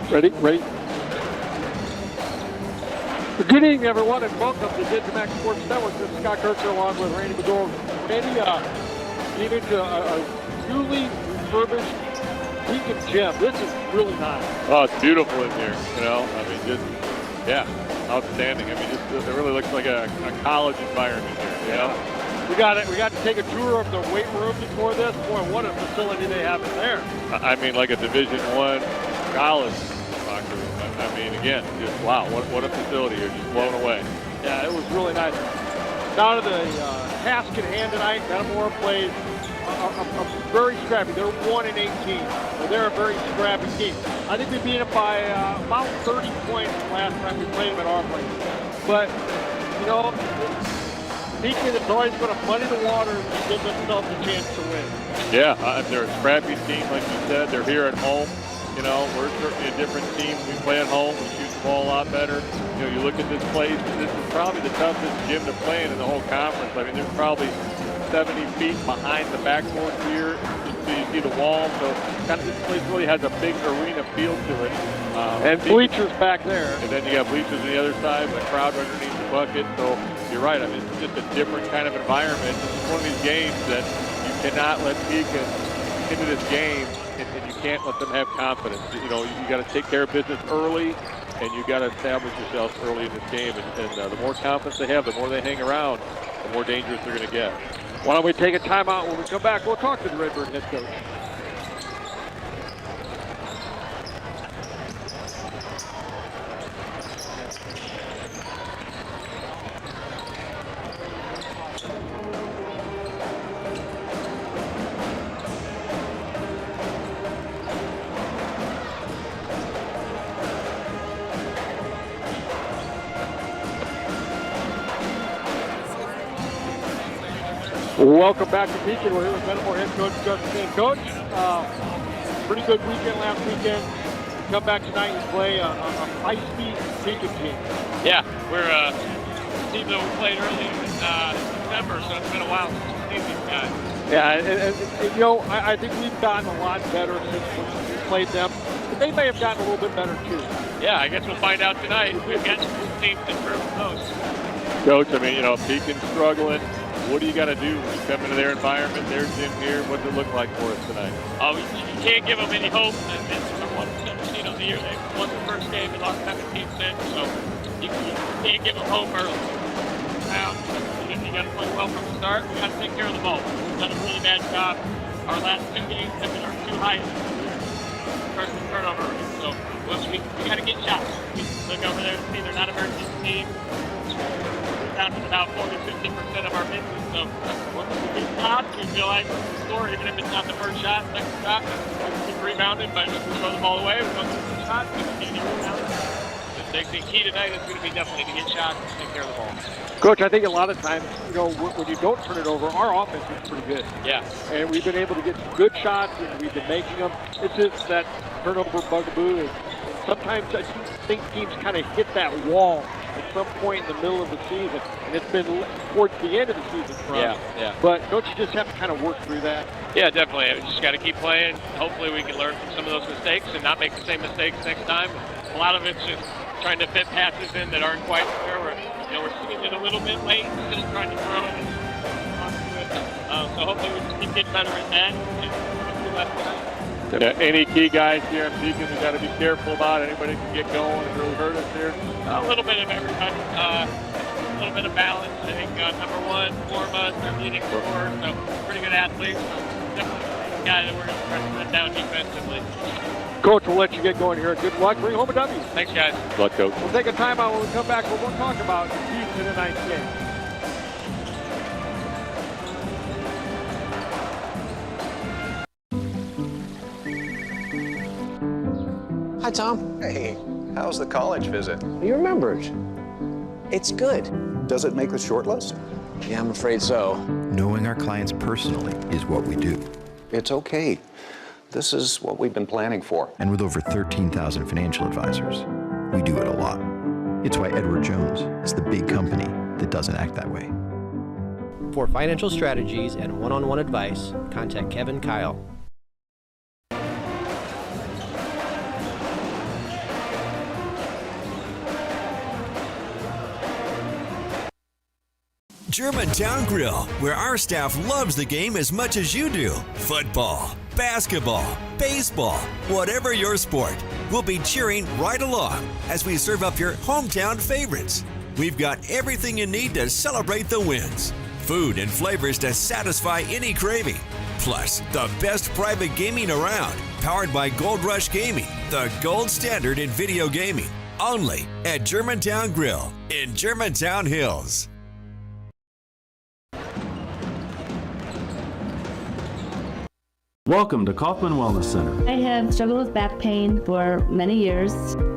Ready? Good evening, everyone, and welcome to digiMAX Sports Network. This is Scott Kerker along with Randy McDowell. Randy, came into a newly refurbished Pekin gym. This is really nice. Oh, it's beautiful in here, you know. I mean, just, yeah, outstanding. I mean, it really looks like a college environment here, you know. We got to take a tour of the weight room before this. Boy, what a facility they have in there. I mean, like a Division I college locker room. I mean, again, just wow, what a facility here, just blown away. Yeah, it was really nice. Down to the task at hand tonight, Metamora plays a very scrappy. They're 1-18. So they're a very scrappy team. I think we beat them by about 30 points last time we played them at our place. But, you know, Pekin is always going to muddy the water and give themselves a chance to win. Yeah, they're a scrappy team, like you said. They're here at home. You know, we're certainly a different team. We play at home. We shoot the ball a lot better. You know, you look at this place, this is probably the toughest gym to play in the whole conference. I mean, there's probably 70 feet behind the backboard here. So you see the wall. So kind of this place really has a big arena feel to it. And bleachers back there. And then you got bleachers on the other side, the crowd underneath the bucket. So you're right. I mean, it's just a different kind of environment. This is one of these games that you cannot let Pekin into this game, and you can't let them have confidence. You know, you got to take care of business early, and you got to establish yourself early in this game. And the more confidence they have, the more they hang around, the more dangerous they're going to get. Why don't we take a timeout? When we come back, we'll talk to the Redbird head coach. Welcome back to Pekin. We're here with Metamora head coach Justin. Coach, pretty good weekend last weekend. You come back tonight and play a high-speed Pekin team. Yeah, we're a team that we played early in December, so it's been a while since we've seen these guys. Yeah, and you know, I think we've gotten a lot better since we played them. But they may have gotten a little bit better too. Yeah, I guess we'll find out tonight. We've got teams to improve most. Coach, I mean, you know, Pekin's struggling. What do you got to do when you come into their environment, their gym here? What does it look like for us tonight? Oh, you can't give them any hope. This is their 1-17 of the year. They won the first game and lost 17 since, so you can't give them hope early. You got to play well from the start. We got to take care of the ball. We've done a really bad job. Our last two games have been our two highest turnover. So we got to get shots. We look over there and see they're not a very good team. Down to about 40-50% of our misses. So once we get shots, we feel like we can score, even if it's not the first shot, second shot. We keep rebounding, but if we throw the ball away, we don't get the shots, we can't even rebound. The key tonight is going to be definitely to get shots and take care of the ball. Coach, I think a lot of times, you know, when you don't turn it over, our offense is pretty good. Yeah. And we've been able to get some good shots, and we've been making them. It's just that turnover bugaboo. And sometimes I think teams kind of hit that wall at some point in the middle of the season, and it's been towards the end of the season for us. Yeah. But don't you just have to kind of work through that? Yeah, definitely. We just got to keep playing. Hopefully we can learn from some of those mistakes and not make the same mistakes next time. A lot of it's just trying to fit passes in that aren't quite there. We're seeing it a little bit late, still trying to throw it. So hopefully we just keep getting better at that. Yeah, any key guys here in Pekin we got to be careful about? Anybody can get going and really hurt us here? A little bit of everybody. A little bit of balance. I think number one, Forma, their leading scorer, so pretty good athletes. Definitely a guy that we're going to try to run down defensively. Coach, we'll let you get going here. Good luck. Bring home a W. Thanks, guys. Good luck, Coach. We'll take a timeout. When we come back, we'll talk about the keys to tonight's game. Hi, Tom. Hey, how's the college visit? You remembered. It's good. Does it make the short list? Yeah, I'm afraid so. Knowing our clients personally is what we do. It's okay. This is what we've been planning for. And with over 13,000 financial advisors, we do it a lot. It's why Edward Jones is the big company that doesn't act that way. For financial strategies and one-on-one advice, contact Kevin Kyle. Germantown Grill, where our staff loves the game as much as you do. Football, basketball, baseball, whatever your sport, we'll be cheering right along as we serve up your hometown favorites. We've got everything you need to celebrate the wins. Food and flavors to satisfy any craving. Plus, the best private gaming around, powered by Gold Rush Gaming, the gold standard in video gaming. Only at Germantown Grill in Germantown Hills. Welcome to Kaufman Wellness Center. I have struggled with back pain for many years.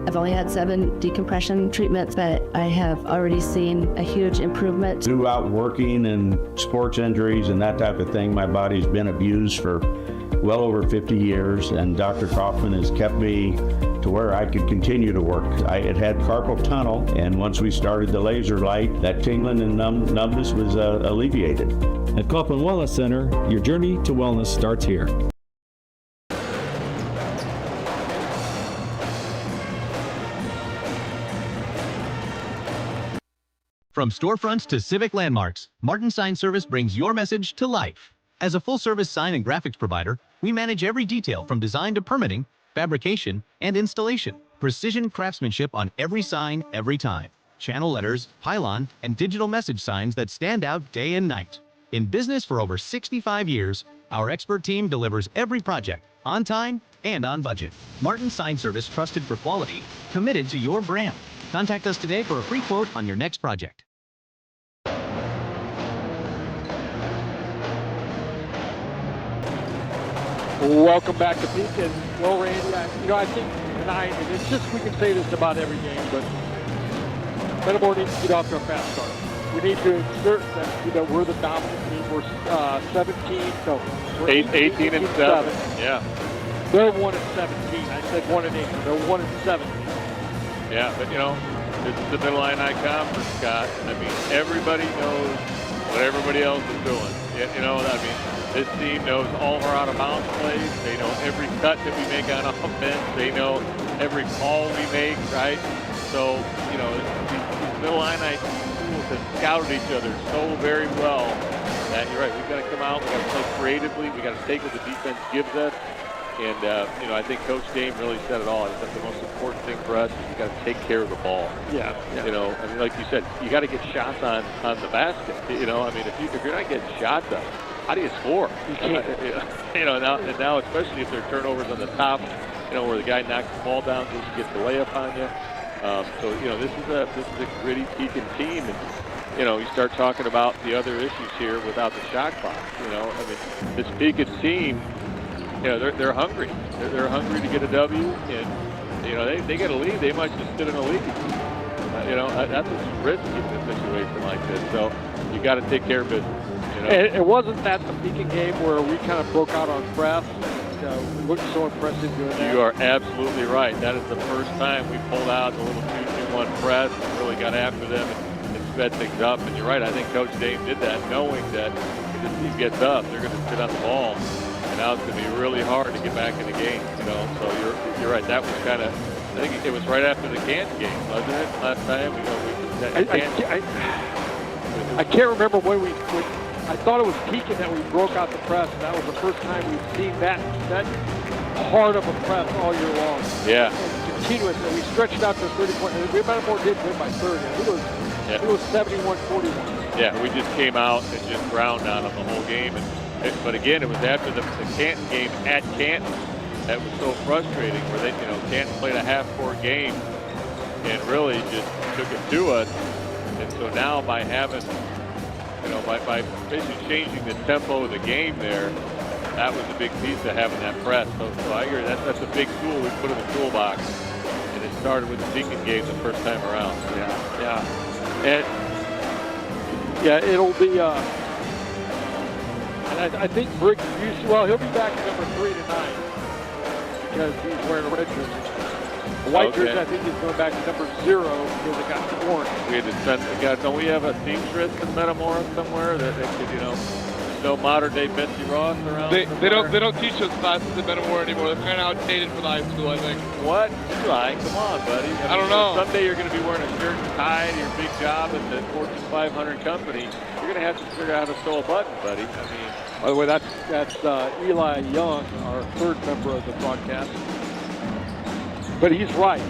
I've only had 7 decompression treatments, but I have already seen a huge improvement. Throughout working and sports injuries and that type of thing, my body's been abused for well over 50 years, and Dr. Kaufman has kept me to where I could continue to work. I had had carpal tunnel, and once we started the laser light, that tingling and numbness was alleviated. At Kaufman Wellness Center, your journey to wellness starts here. From storefronts to civic landmarks, Martin Sign Service brings your message to life. As a full-service sign and graphics provider, we manage every detail from design to permitting, fabrication, and installation. Precision craftsmanship on every sign, every time. Channel letters, pylon, and digital message signs that stand out day and night. In business for over 65 years, our expert team delivers every project on time and on budget. Martin Sign Service, trusted for quality, committed to your brand. Contact us today for a free quote on your next project. Welcome back to Pekin. Well, Randy, I think tonight, and it's just, we can say this about every game, but Metamora needs to get off to a fast start. We need to insert that, we're the dominant team. We're 17, so we're 18 and 7. Yeah. They're 1-17. I said 1-8. They're 1-17. Yeah, but this is the Mid-Illini Conference, Scott. I mean, everybody knows what everybody else is doing. This team knows all of our out-of-bounds plays. They know every cut that we make on offense. They know every call we make, right? So, these Mid-Illini schools have scouted each other so very well that you're right. We've got to come out. We've got to play creatively. We've got to take what the defense gives us. And, I think Coach Dame really said it all. I think the most important thing for us is we've got to take care of the ball. Yeah. Like you said, you got to get shots on the basket. If you're not getting shots up, how do you score? You can't. Now especially if there are turnovers on the top, where the guy knocks the ball down, so he gets the layup on you. This is a gritty Pekin team, and you start talking about the other issues here without the shot clock. This Pekin team, they're hungry. They're hungry to get a W, and they get a lead, they might just sit in a lead. That's what's risky in a situation like this. So you got to take care of business. It wasn't that the Pekin game where we kind of broke out on press. We looked so impressive doing that. You are absolutely right. That is the first time we pulled out the little 2-2-1 press and really got after them and sped things up. And you're right. I think Coach Dame did that knowing that if this team gets up, they're going to sit on the ball. And now it's going to be really hard to get back in the game. So you're right. That was kind of, I think it was right after the Canton game, wasn't it? Last time. I can't remember when I thought it was Pekin that we broke out the press. That was the first time we've seen that hard of a press all year long. Yeah. And continuous. And we stretched it out to 30 points. And Metamora did win by 30. It was 71-41. Yeah, we just came out and just ground on them the whole game. But again, it was after the Canton game at Canton that was so frustrating, where they, Canton played a half-court game and really just took it to us. And so now by having, by basically changing the tempo of the game there, that was a big piece of having that press. So I agree, that's a big tool we put in the toolbox. And it started with the Pekin game the first time around. And it'll be, and I think Briggs, he'll be back at number 3 tonight because he's wearing a red jersey. The white jersey, I think, is going back to number 0 because it got torn. We had to send, don't we have a seamstress in Metamora somewhere that could, there's no modern day Betsy Ross around? They don't teach those classes in Metamora anymore. They're kind of outdated for the high school, I think. What? Eli, come on, buddy. I don't know. Someday you're going to be wearing a shirt and tie to your big job at the Fortune 500 company. you're going to have to figure out how to throw a button, buddy. I mean, by the way, that's Eli Young, our third member of the broadcast. But he's right.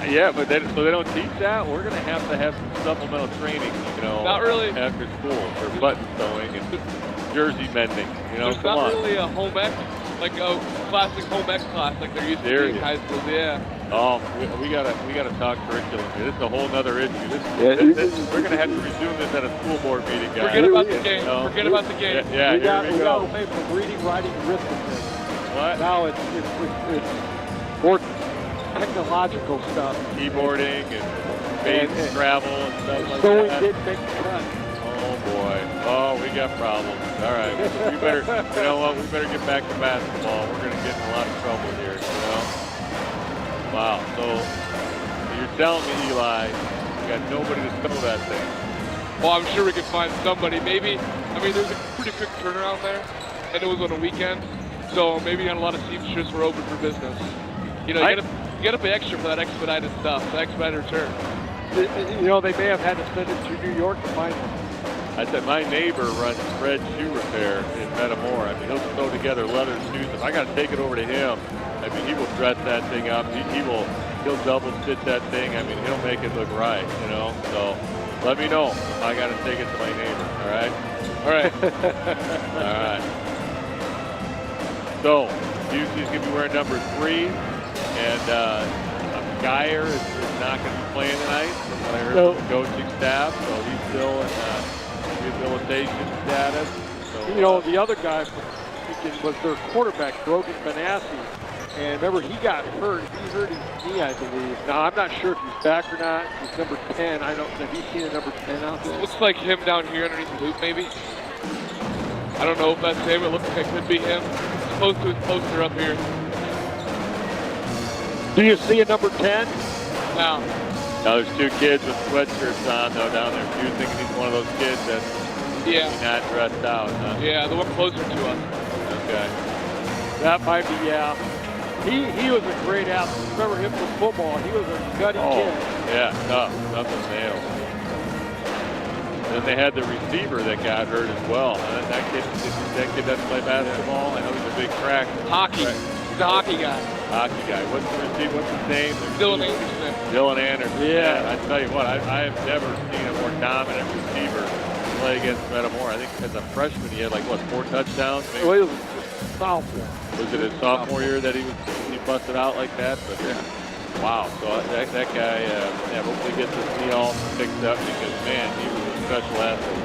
Yeah, but so they don't teach that. We're going to have some supplemental training, Not really. After school for button sewing and jersey mending. There's not really a home ec, like a classic home ec class like there used to be in high school. Yeah. Oh, we gotta talk curriculum here. This is a whole other issue. We're gonna have to resume this at a school board meeting, guys. Forget about the game. Forget about the game. Yeah, we here we go. away from reading, writing, arithmetic. What? Now it's more technological stuff. Keyboarding and base travel and stuff like Sewing that. did make the cut. Oh boy. Oh, we got problems. All right. We better. You know what? We better get back to basketball. We're gonna get in a lot of trouble here. Wow. So you're telling me, Eli, you got nobody to sew that thing? Well, I'm sure we could find somebody. Maybe. I mean, there's a pretty quick turnaround there, and it was on a weekend, so maybe not a lot of seamstresses were open for business. You gotta pay extra for that expedited stuff, the expedited return. They may have had to send it to New York to find one. I said my neighbor runs Fred Shoe Repair in Metamora. I mean, he'll sew together leather shoes. If I got to take it over to him, I mean, he will dress that thing up. He'll double stitch that thing. I mean, he'll make it look right. So let me know if I got to take it to my neighbor. All right. All right. So Busey's gonna be wearing number 3, and Geyer is not going to be playing tonight, from what I heard from the coaching staff. So he's still in rehabilitation status. So, the other guy was their quarterback, Brogan Benassi. And remember, he got hurt. He hurt his knee, I believe. Now, I'm not sure if he's back or not. He's number 10. I don't know. Have you seen a number 10 out there? Looks like him down here underneath the loop, maybe. I don't know if that's him. It looks like it could be him. It's close to his poster up here. Do you see a number 10? No. Now there's 2 kids with sweatshirts on, though, down there. You're thinking he's one of those kids that's not dressed out, huh? Yeah, the one closer to us. Okay. That might be, yeah. He was a great athlete. Remember him from football. He was a gutty kid. Yeah, tough as nails. Then they had the receiver that got hurt as well. That kid doesn't play basketball. I know he's a big track. Hockey. He's a hockey guy. Hockey guy. What's the receiver? What's his name? Dylan Anderson. Dylan Anderson. Yeah. I tell you what, I have never seen a more dominant receiver play against Metamora. I think as a freshman he had 4 touchdowns. Maybe. Well, he was a sophomore. Was it his sophomore year that he busted out like that? But wow. So that guy, hopefully gets his knee all fixed up because man, he was a special athlete.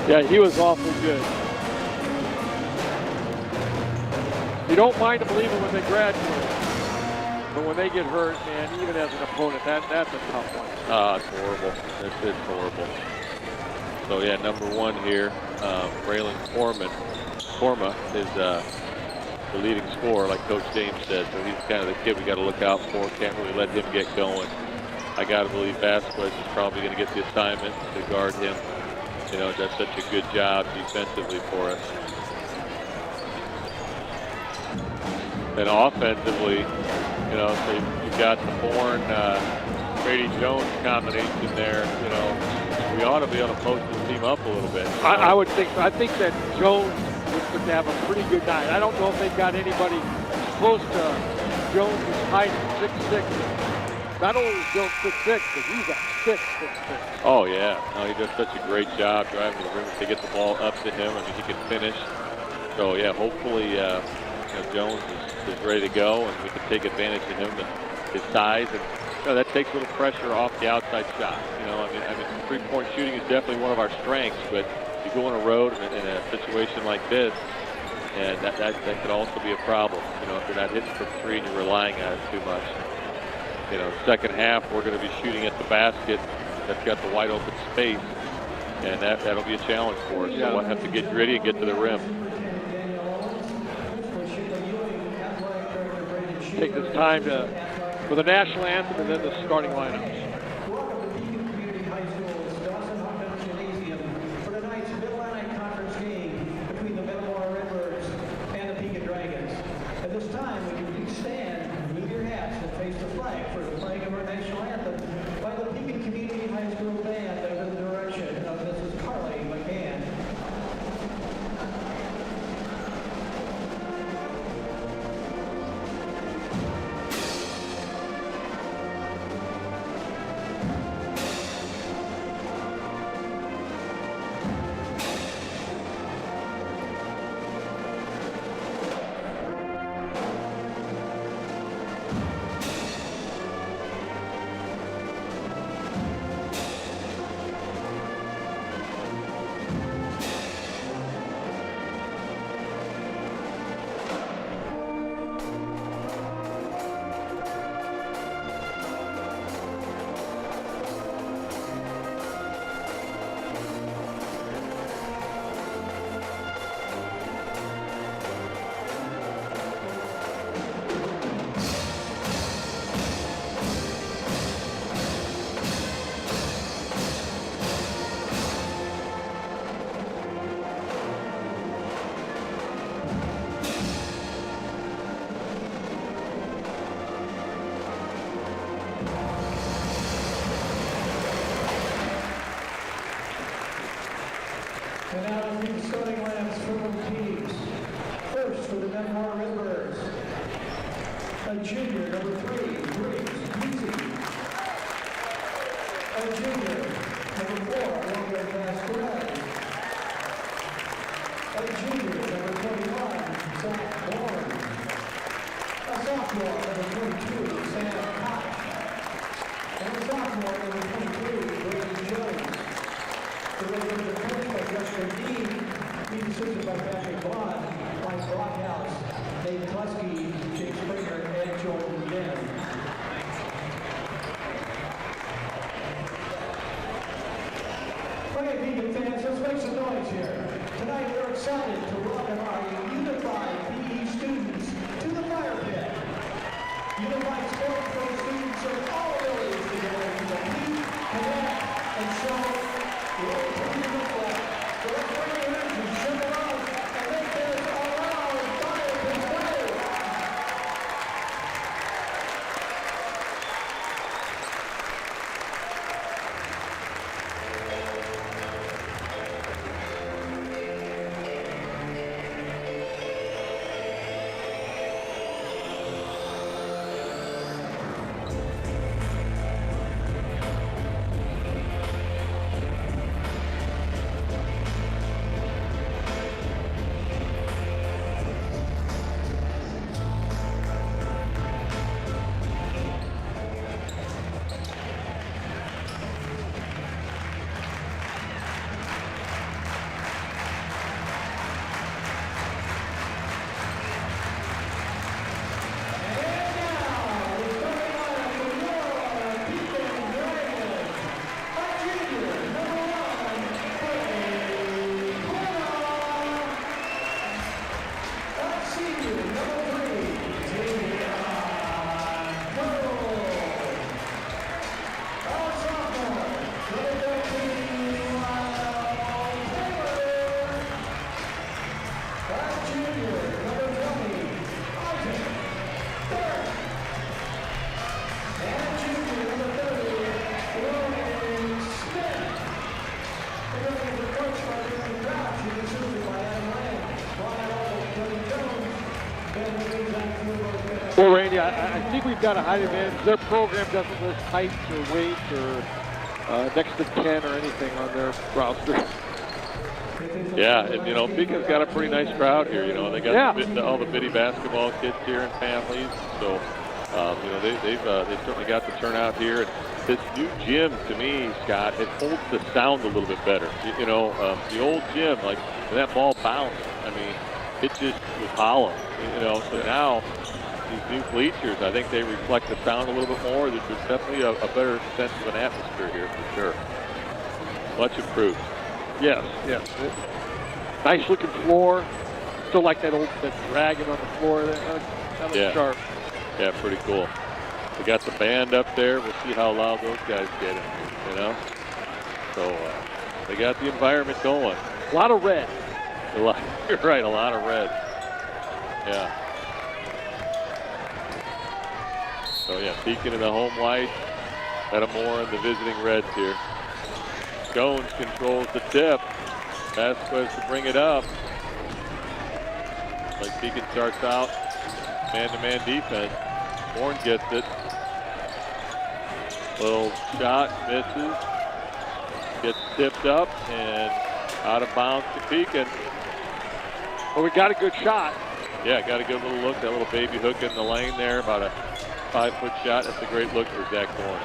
Yeah, he was awfully good. You don't mind them leaving when they graduate, but when they get hurt, man, even as an opponent, that's a tough one. It's horrible. It's horrible. So yeah, number 1 here, Braylon Forma is the leading scorer, like Coach James said. So he's kind of the kid we got to look out for. Can't really let him get going. I got to believe Vasquez is probably going to get the assignment to guard him. Does such a good job defensively for us. And offensively, so you've got the Bourne, Brady Jones combination there. We ought to be able to post this team up a little bit. I would think so. I think that Jones would have a pretty good night. I don't know if they've got anybody close to Jones' height, 6'6". Not only is Jones 6'6", but he's a 6'6". Oh yeah, no, he does such a great job driving the rim to get the ball up to him. I mean, he can finish. So yeah, hopefully Jones is ready to go, and we can take advantage of him and his size, and that takes a little pressure off the outside shot. I mean, 3-point shooting is definitely one of our strengths, but you go on a road in a situation like this, and that could also be a problem. If you're not hitting from 3 and you're relying on it too much. Second half we're going to be shooting at the basket that's got the wide open space, and that'll be a challenge for us. So we'll have to get gritty and get to the rim. Take this time for the national anthem and then the starting lineups. Welcome to Pekin High School's Dawson Hawkins Gymnasium for tonight's Mid-Atlantic Conference game between the Metamora Redbirds and the Pekin Dragons. At this time, we can please stand and move your hats and face the flag for the playing of our national anthem by the Pekin Community High School starting lineups for both teams. First for the Metamora Redbirds, a junior, number 3, Briggs Easy. A junior, number 4, Logan Vasquez. A junior, number 21, Scott Kerker. A sophomore, number 22, Sam Koch. And a sophomore, number 23, Brady Jones. The Redbirds are coached by Justin Dean, being assisted by Patrick Vaughn, Mike Blockhouse, Dave Tusky, Jake Springer, and Joel Yen. Okay, Pekin fans, let's make some noise here. Tonight we're excited to welcome our unified PE students to the fire pit. Unified sports for students of all abilities to get ready to compete, connect, and show what it can look like. So let's bring your energy, show them out, and make this a loud fire pit play. Well, Randy, I think we've got a height advantage. Their program doesn't list height or weight or next to 10 or anything on their roster. Yeah, and you know, Pekin's got a pretty nice crowd here. You know, they got all the bitty basketball kids here and families. So, you know, they've certainly got the turnout here. And this new gym, to me, Scott, it holds the sound a little bit better. You know, the old gym, like when that ball bounced, I mean, it just was hollow. You know, so now these new bleachers, I think they reflect the sound a little bit more. There's definitely a better sense of an atmosphere here for sure. Much improved. Yes, yes. Nice looking floor. Still like that dragon on the floor there. That looks sharp. Yeah, pretty cool. We got the band up there. We'll see how loud those guys get it, you know? So they got the environment going. A lot of red. You're right, a lot of red. Yeah. So yeah, Pekin in the home white. Metamora and the visiting reds here. Jones controls the tip. Vasquez to bring it up. Like Pekin starts out man-to-man defense. Bourne gets it. Little shot, misses. Gets tipped up and out of bounds to Pekin. Well, we got a good shot. Yeah, got a good little look. That little baby hook in the lane there. About a 5-foot shot. That's a great look for Zach Bourne.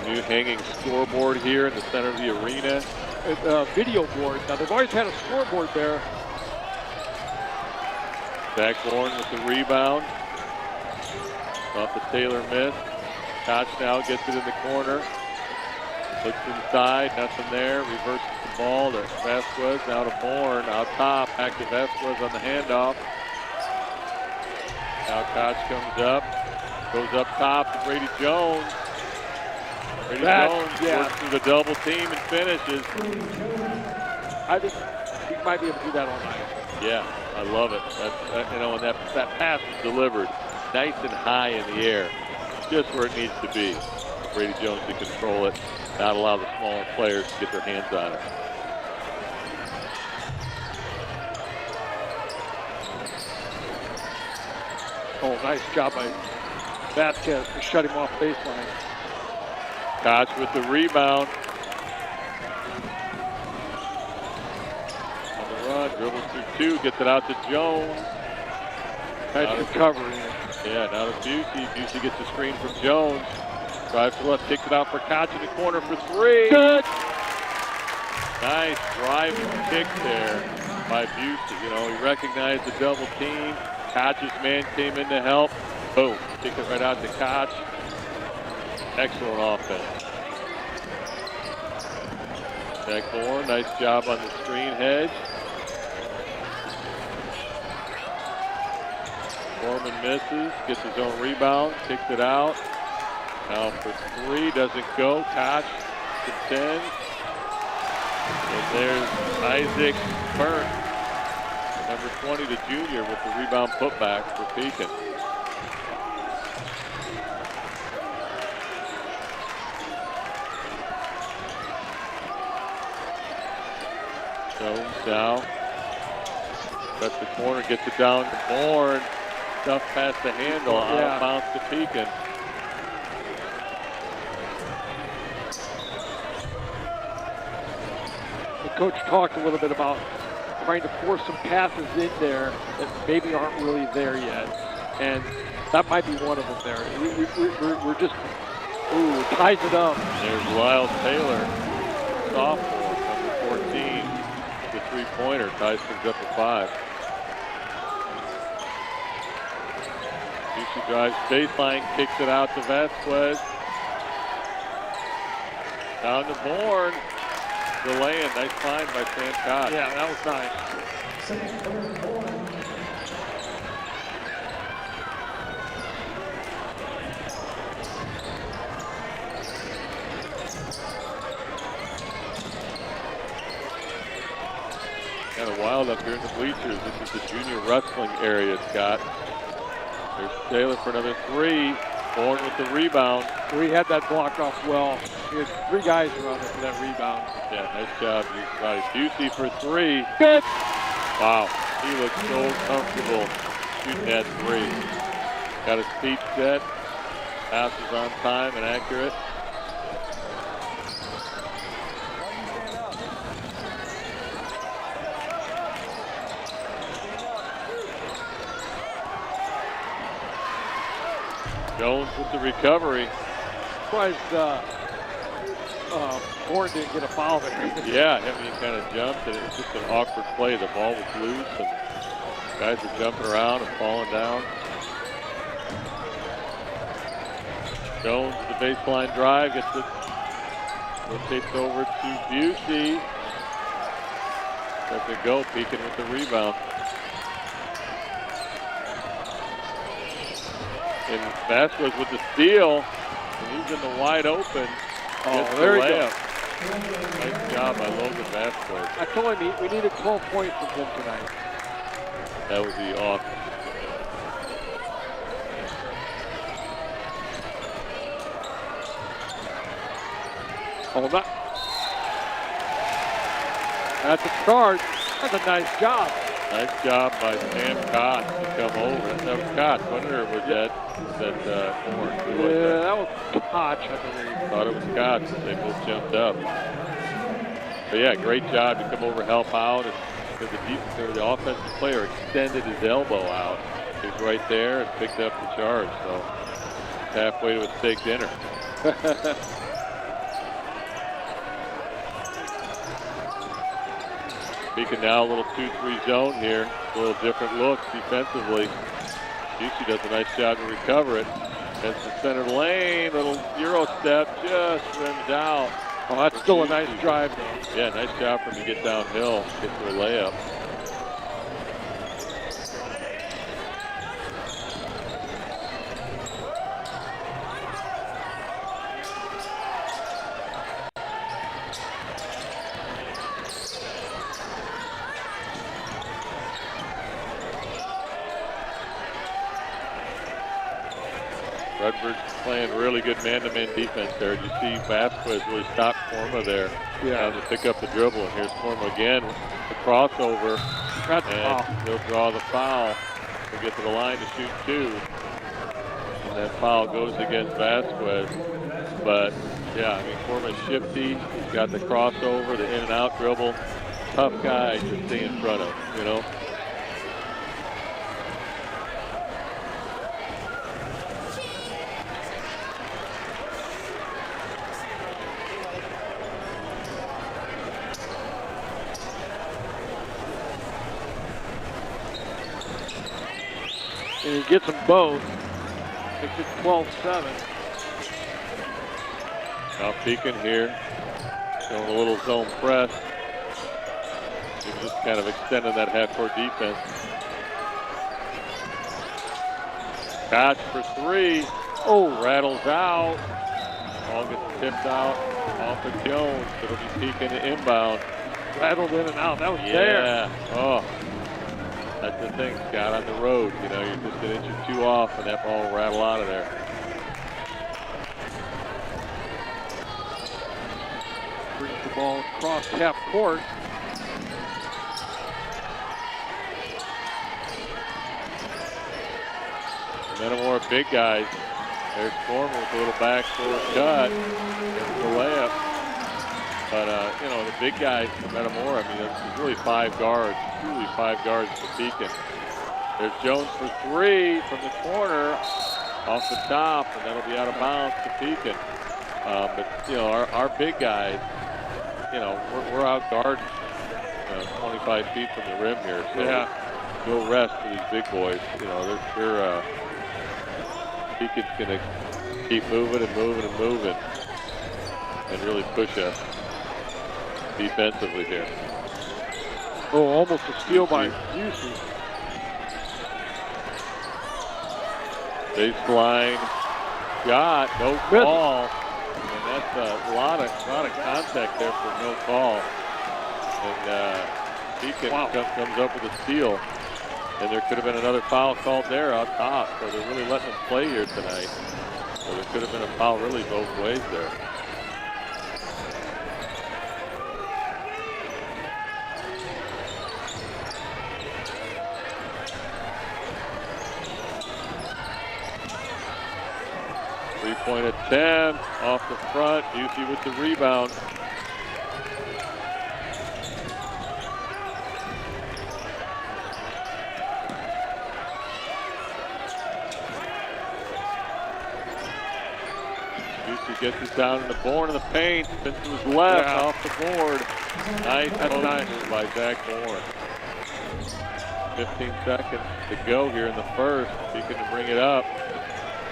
New hanging scoreboard here in the center of the arena. Video board. Now, they've always had a scoreboard there. Zach Bourne with the rebound. Off the Taylor miss. Koch now gets it in the corner. Looks inside, nothing there. Reverses the ball to Vasquez. Now to Bourne. Out top. Back to Vasquez on the handoff. Now Koch comes up. Goes up top to Brady Jones. Brady Jones works through the double team and finishes. I think he might be able to do that all night. Yeah, I love it. That's, you know, when that pass is delivered nice and high in the air. just where it needs to be. Brady Jones to control it, not allow the smaller players to get their hands on it. Oh, nice job by Vasquez to shut him off baseline. Koch with the rebound. On the run, dribbles through two, gets it out to Jones. Nice recovery. Yeah, now to Busey. Busey gets the screen from Jones. Drives to the left, kicks it out for Koch in the corner for three. Good. Nice driving kick there by Busey. You know, he recognized the double team. Koch's man came in to help. Boom. Kick it right out to Koch. Excellent offense. Jack Bourne, nice job on the screen hedge. Foreman misses, gets his own rebound, kicks it out. Now for three, doesn't go. Koch contends. And there's Isaac Burnt, number 20, the junior, with the rebound putback for Pekin. Jones now. Cuts the corner, gets it down to Bourne. Stuff past the handle, out of bounds to Pekin. The coach talked a little bit about trying to force some passes in there that maybe aren't really there yet. And that might be one of them there. We're just, ties it up. There's Lyle Taylor, sophomore, number 14, the three-pointer, ties things up at 5. Busey drives baseline, kicks it out to Vasquez. Down to Bourne. Delaying, nice find by Sam Koch. Yeah, that was nice. Kind of wild up here in the bleachers. This is the junior wrestling area, Scott. There's Taylor for another three. Bourne with the rebound. We had that blocked off well. We had three guys around there for that rebound. Yeah, nice job. Busey for three. Good. Wow, he looks so comfortable shooting that three. Got his feet set. Passes on time and accurate. Jones with the recovery. Surprised Bourne didn't get a foul there. Yeah, I mean, he kind of jumped, and it was just an awkward play. The ball was loose, and guys were jumping around and falling down. Jones with the baseline drive, gets it, rotates over to Busey. Doesn't go, Pekin with the rebound. And Vasquez with the steal, and he's in the wide open. Gets there the he layup. goes. Nice job by Logan Vasquez. I told him we needed 12 points from him tonight. That would be awesome. Oh, that's a start. That's a nice job. Nice job by Sam Koch to come over. That was Koch, wasn't it? Or was that Bourne? Yeah, that was Koch, I believe. Thought it was Koch. They both jumped up. But yeah, great job to come over, help out, and the offensive player extended his elbow out. He was right there and picked up the charge. So halfway to a steak dinner. Pekin now a little 2-3 zone here. A little different look defensively. Busey does a nice job to recover it. Gets the center lane, little Euro step, just rims out. Oh, that's still a nice drive though. Yeah, nice job for him to get downhill, get to a layup. Redbirds playing really good man-to-man defense there. You see Vasquez really stop Korma there to pick up the dribble. And here's Korma again with the crossover. And they'll draw the foul. They'll get to the line to shoot 2. And that foul goes against Vasquez. But, yeah, I mean, Korma's shifty. He's got the crossover, the in-and-out dribble. Tough guy to stay in front of, you know. And he gets them both. Makes it 12-7. Now Pekin here, showing a little zone press. He's just kind of extending that half-court defense. Catch for 3. Oh, rattles out. Ball gets tipped out off of Jones. It'll be Pekin inbound. Rattled in and out. That was there. Yeah. Oh. That's the thing, Scott, on the road. You know, you're just an inch or 2 off, and that ball will rattle out of there. Brings the ball across half court. Metamora big guys. There's Korma with a little backdoor cut. There's the layup. But, you know, the big guys for Metamora, I mean, there's really 5 guards, truly 5 guards for Pekin. There's Jones for 3 from the corner, off the top, and that'll be out of bounds to Pekin. But, you know, our big guys, you know, we're out guarding 25 feet from the rim here. So no rest for these big boys. You know, they're Pekin's going to keep moving and moving and moving and really push us defensively here. Oh, almost a steal by Busey. Baseline shot, no call. And that's a lot of contact there for no call. And Pekin comes up with a steal. And there could have been another foul called there on top. So they're really letting them play here tonight. So there could have been a foul really both ways there. Three-point attempt off the front. Busey with the rebound. Busey gets it down in the board in the paint. Spins to his left off the board. Nice post by Zach Moore. 15 seconds to go here in the first. Pekin to bring it up.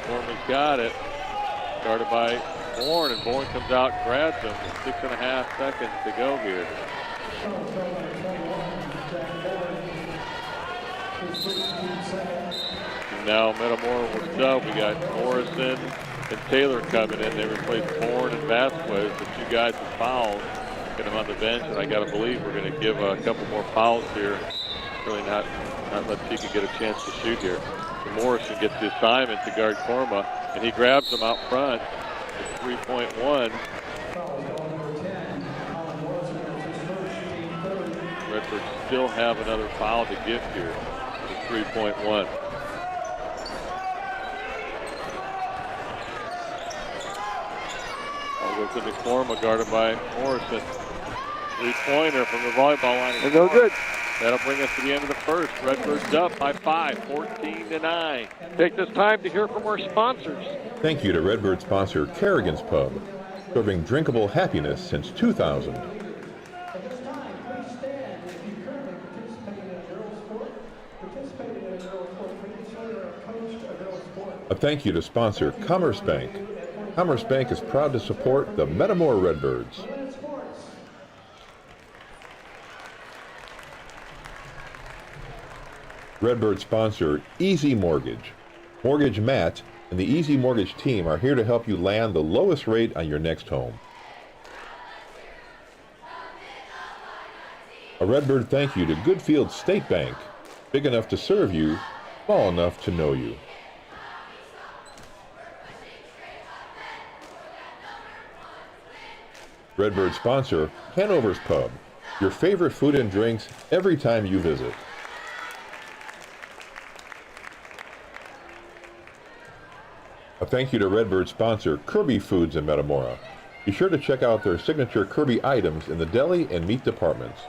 Foreman's got it. Started by Bourne, and Bourne comes out and grabs him with 6.5 seconds to go here. And now Metamora will sub. We got Morrison and Taylor coming in. They replace Bourne and Vasquez, the 2 guys with fouls. Get them on the bench, and I got to believe we're going to give a couple more fouls here. Really not let Pekin get a chance to shoot here. And Morrison gets the assignment to guard Korma, and he grabs him out front. It's 3.1. Redbirds still have another foul to give here. It's 3.1. Ball goes into Korma, guarded by Morrison. 3-pointer from the volleyball line. And no good. That'll bring us to the end of the first. Redbirds up by 5, 14-9. Take this time to hear from our sponsors. Thank you to Redbird sponsor Kerrigan's Pub, serving drinkable happiness since 2000. A thank you to sponsor Commerce Bank. Commerce Bank is proud to support the Metamora Redbirds. Redbird sponsor Easy Mortgage. Mortgage Matt and the Easy Mortgage team are here to help you land the lowest rate on your next home. A Redbird thank you to Goodfield State Bank, big enough to serve you, small enough to know you. Redbird sponsor, Hanover's Pub, your favorite food and drinks every time you visit. A thank you to Redbird sponsor, Kirby Foods in Metamora. Be sure to check out their signature Kirby items in the deli and meat departments.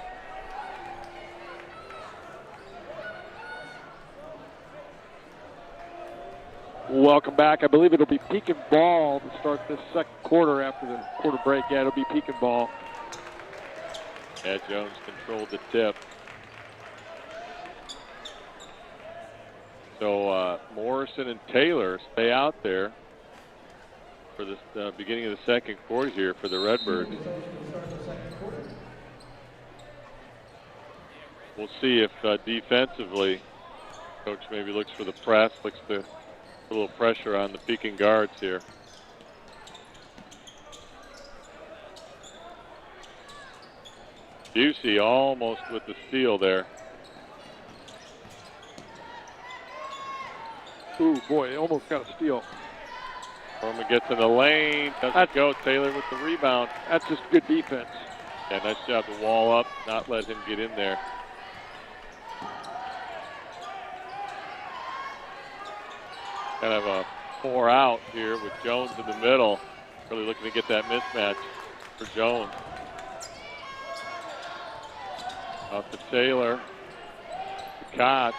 Welcome back. I believe it'll be Pekin ball to start this second quarter after the quarter break. Yeah, it'll be Pekin ball. Yeah, Jones controlled the tip. So Morrison and Taylor stay out there for the beginning of the second quarter here for the Redbirds. We'll see if defensively, coach maybe looks for the press, looks to put a little pressure on the Pekin guards here. Busey almost with the steal there. Ooh, boy, almost got a steal. Foreman gets in the lane, doesn't go. Taylor with the rebound. That's just good defense. Yeah, nice job to wall up, not let him get in there. Kind of a 4 out here with Jones in the middle. Really looking to get that mismatch for Jones. Out to Taylor. To Koch.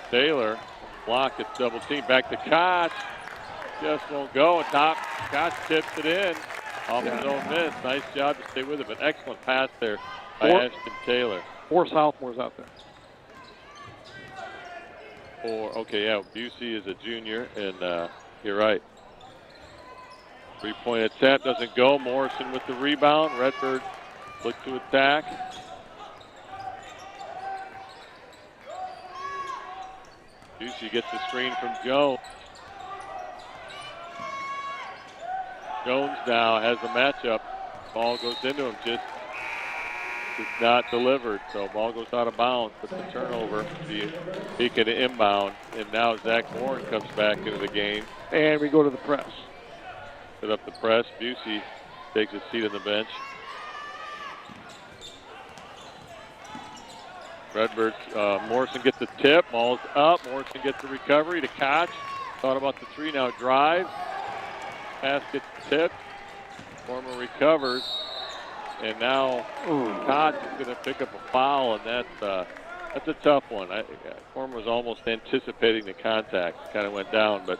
Taylor, block, it's double team. Back to Koch. Just won't go. And Koch tips it in. Off his own miss. Nice job to stay with it. But excellent pass there by Ashton Taylor. 4 sophomores out there. Okay, yeah, Busey is a junior, and you're right. 3-point attempt doesn't go. Morrison with the rebound. Redbird look to attack. Busey gets the screen from Jones. Jones now has the matchup. Ball goes into him, just not delivered. So ball goes out of bounds, but the turnover, he can inbound. And now Zach Warren comes back into the game. And we go to the press. Put up the press. Busey takes a seat on the bench. Redbirds, Morrison gets the tip, mauls up. Morrison gets the recovery to Koch. Thought about the 3, now drive. Pass gets tipped. Former recovers. And now Koch is going to pick up a foul, and that's a tough one. Former was almost anticipating the contact. Kind of went down, but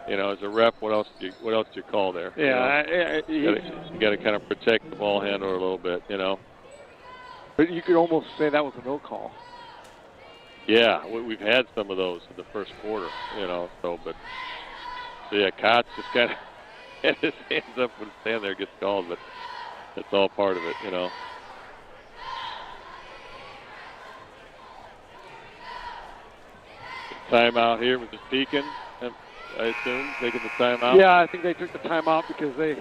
you know, as a ref, what else do you call there? Yeah, you got to kind of protect the ball handler a little bit, you know. But you could almost say that was a no call. Yeah, we've had some of those in the first quarter, you know. So yeah, Koch just kind of had his hands up when stand there gets called, but that's all part of it, you know. Timeout here with the Pekin, I assume, taking the timeout. Yeah, I think they took the timeout because they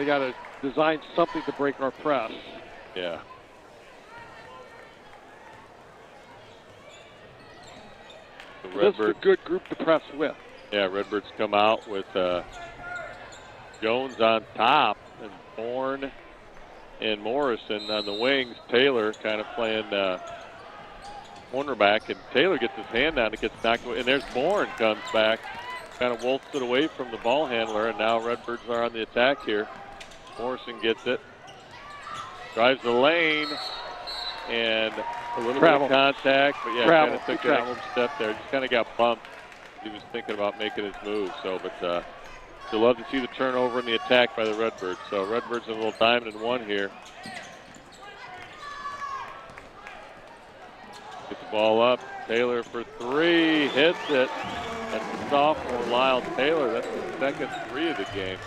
got to design something to break our press. Yeah. This is a good group to press with. Yeah, Redbirds come out with Jones on top and Bourne and Morrison on the wings. Taylor kind of playing cornerback, and Taylor gets his hand down. It gets knocked away, and there's Bourne comes back, kind of wolfs it away from the ball handler, and now Redbirds are on the attack here. Morrison gets it, drives the lane, and a little bit of contact, but yeah, kind of took that one step there. Just kind of got bumped. He was thinking about making his move. So, but you'll love to see the turnover and the attack by the Redbirds. So Redbirds in a little diamond and one here. Gets the ball up. Taylor for 3, hits it. That's the sophomore Lyle Taylor. That's the second 3 of the game.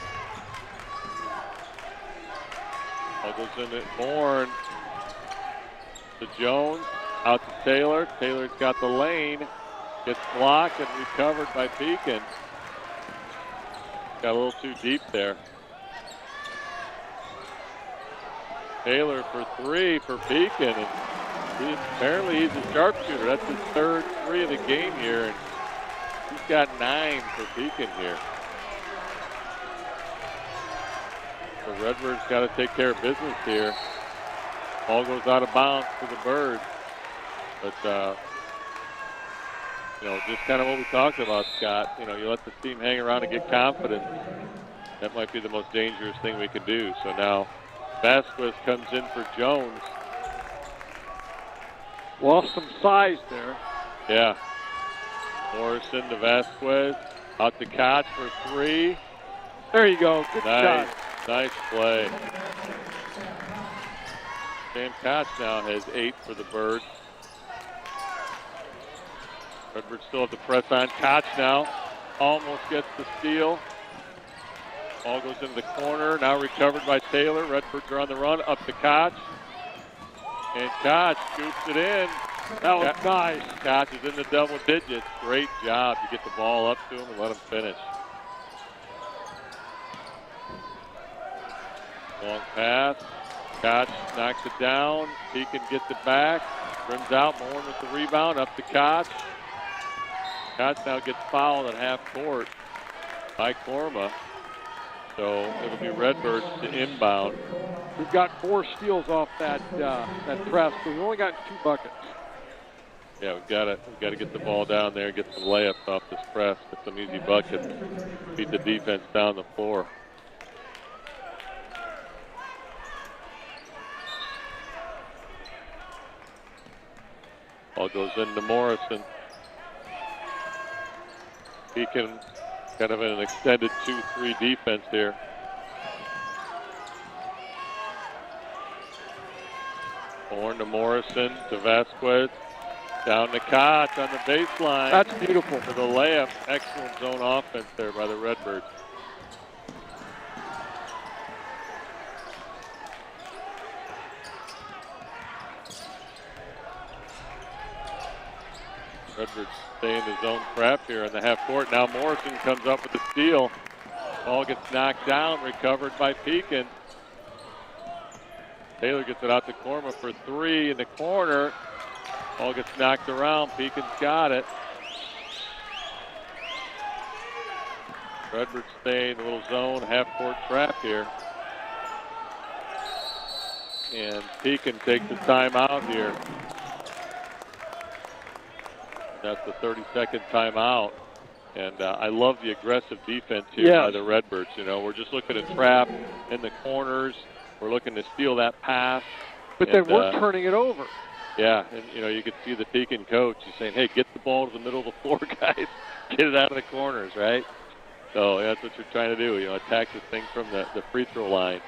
Ball goes in at Bourne. To Jones, out to Taylor. Taylor's got the lane. Gets blocked and recovered by Pekin. Got a little too deep there. Taylor for 3 for Pekin. And apparently he's a sharpshooter. That's his third 3 of the game here. And he's got 9 for Pekin here. The Redbirds got to take care of business here. Ball goes out of bounds for the Birds. But, just kind of what we talked about, Scott. You let the team hang around and get confidence. That might be the most dangerous thing we can do. So now Vasquez comes in for Jones. Lost some size there. Yeah. Morrison to Vasquez. Out to Koch for 3. There you go. Good shot. Nice play. Sam Koch now has 8 for the Birds. Redbirds still have the press on. Koch now almost gets the steal. Ball goes into the corner. Now recovered by Taylor. Redbirds are on the run. Up to Koch. And Koch scoops it in. That was nice. Koch is in the double digits. Great job to get the ball up to him and let him finish. Long pass. Koch knocks it down. Pekin gets it back. Rims out. Moore with the rebound. Up to Koch. Koch now gets fouled at half court by Korma. So it'll be Redbirds to inbound. We've got 4 steals off that press, but we've only got 2 buckets. Yeah, we've got to get the ball down there, get some layups off this press, get some easy buckets, beat the defense down the floor. Ball goes into Morrison. Pekin kind of in an extended 2-3 defense here. Horn to Morrison to Vasquez. Down to Koch on the baseline. That's beautiful. For the layup. Excellent zone offense there by the Redbirds. Redbirds stay in the zone trap here in the half court. Now Morrison comes up with the steal. Ball gets knocked down, recovered by Pekin. Taylor gets it out to Korma for 3 in the corner. Ball gets knocked around. Pekin's got it. Redbirds stay in the little zone, half-court trap here. And Pekin takes the timeout here. That's the 32nd timeout. And I love the aggressive defense here by the Redbirds. We're just looking to trap in the corners. We're looking to steal that pass. But then we're turning it over. Yeah, and you could see the Pekin coach. He's saying, hey, get the ball to the middle of the floor, guys. Get it out of the corners, right? So that's what you're trying to do. Attack this thing from the free throw line.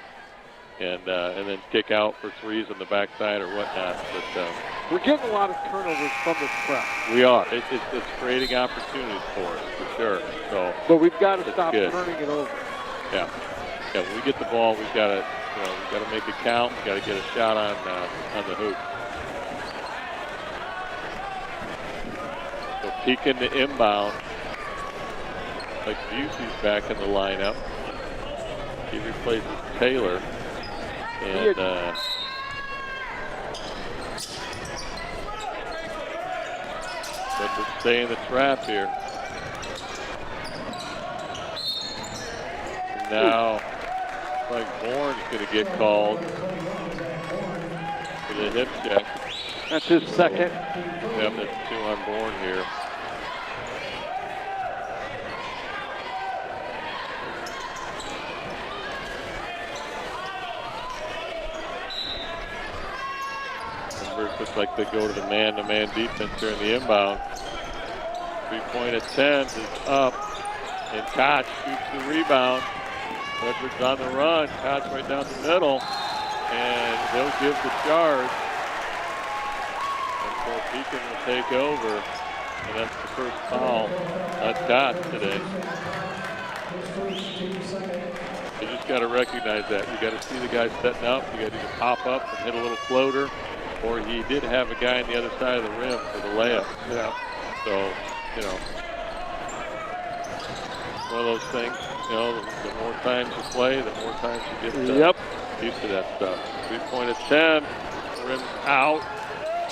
And then kick out for 3s on the backside or whatnot. But we're getting a lot of turnovers from this press. We are. It's creating opportunities for us, for sure. So we've got to stop turning it over. Yeah. Yeah. When we get the ball, we've got to make it count. We've got to get a shot on the hoop. So Pekin to inbound. Like Busey's back in the lineup. He replaces Taylor. And Redbirds stay in the trap here. And now, like Bourne's going to get called for the hip check. That's his second. Yep, that's 2 on Bourne here. Looks like they go to the man-to-man defense here in the inbound. 3-point attempt is up, and Koch shoots the rebound. Redbirds on the run. Koch right down the middle, and they'll give the charge. And so Pekin will take over, and that's the first foul on Koch today. You just got to recognize that. You got to see the guy setting up. You got to either pop up and hit a little floater, or he did have a guy on the other side of the rim for the layup. Yeah. So, one of those things, the more times you play, the more times you get used to that stuff. 3-point attempt, rims out,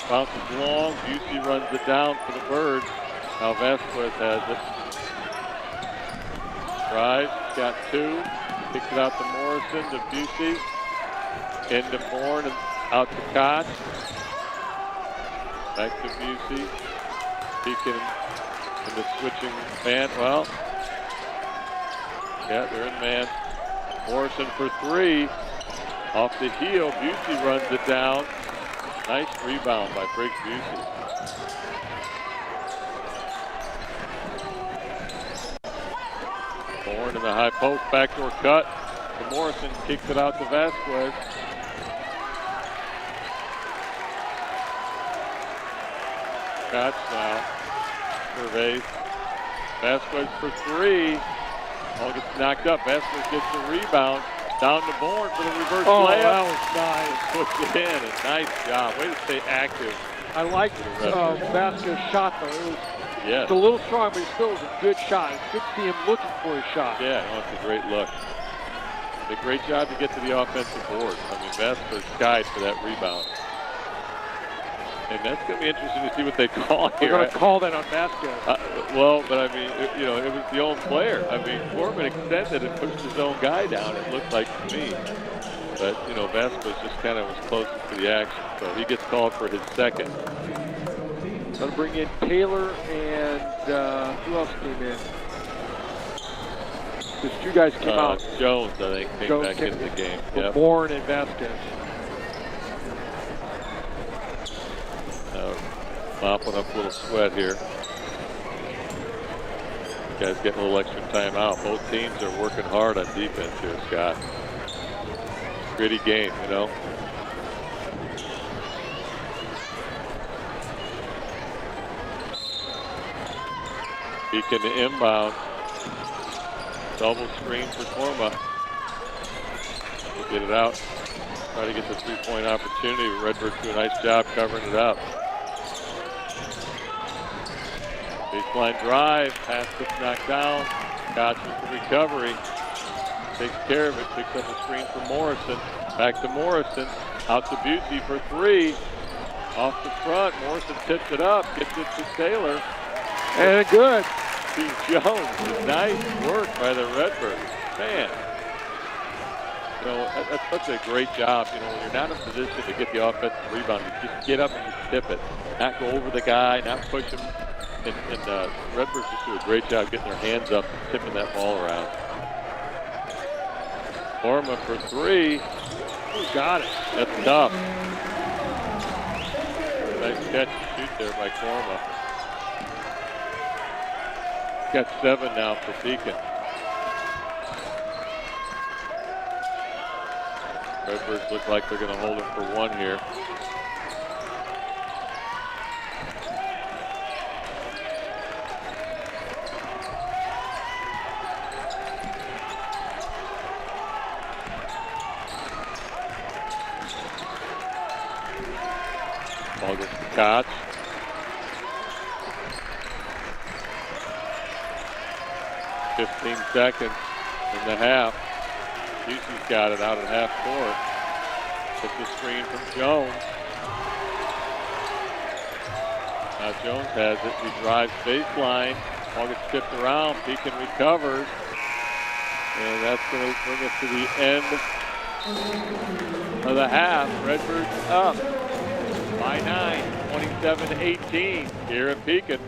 bounces long, Busey runs it down for the Birds. Now Vasquez has it. Drives, got 2, Kicks it out to Morrison, to Busey, into Bourne, and out to Koch. Back to Busey. Pekin in the switching man. Well, yeah, they're in man. Morrison for three. Off the heel, Busey runs it down. Nice rebound by Briggs Busey. Bourne in the high post, backdoor cut. To Morrison, kicks it out to Vasquez. Koch now. Surveys. Vasquez for three. All gets knocked up. Vasquez gets the rebound. Down to Bourne for the reverse layup. That was nice. Puts it in. And nice job. Way to stay active. I liked Vasquez's shot, though. It was Yes. it's a little strong, but it still was a good shot. It's good to see him looking for his shot. Yeah, no, it's a great look. Did a great job to get to the offensive board. I mean, Vasquez skied for that rebound. And that's going to be interesting to see what they call We're here. going to call that on Vasquez. Well, but I mean, it was the own player. I mean, Foreman extended and pushed his own guy down, it looked like to me. But, Vasquez just kind of was closest to the action. So he gets called for his second. Going to bring in Taylor and who else came in? Just two guys came out. Jones, I think, came back into the game. Yep. Bourne and Vasquez. Mopping up a little sweat here. Guys getting a little extra time out. Both teams are working hard on defense here, Scott. Gritty game, Pekin to inbound. Double screen for Korma. We'll get it out. Try to get the three-point opportunity. Redbirds do a nice job covering it up. Baseline drive. Pass gets knocked down. Koch with the recovery. Takes care of it. Picks up a screen for Morrison. Back to Morrison. Out to Busey for three. Off the front. Morrison tips it up. Gets it to Taylor. And good. Steve Jones. Nice work by the Redbirds. Man. That's such a great job. When you're not in position to get the offensive rebound, you just get up and just tip it. Not go over the guy, not push him. And Redbirds just do a great job getting their hands up and tipping that ball around. Korma for three. Who got it? That's tough. Nice catch and shoot there by Korma. Got 7 now for Pekin. Redbirds look like they're going to hold him for one here. Ball goes to Koch. .15 seconds in the half. Busey's got it out at half court. Gets the screen from Jones. Now Jones has it. He drives baseline. Ball gets tipped around. Pekin recovers. And that's going to bring us to the end of the half. Redbirds up by 9, 27-18 here at Pekin.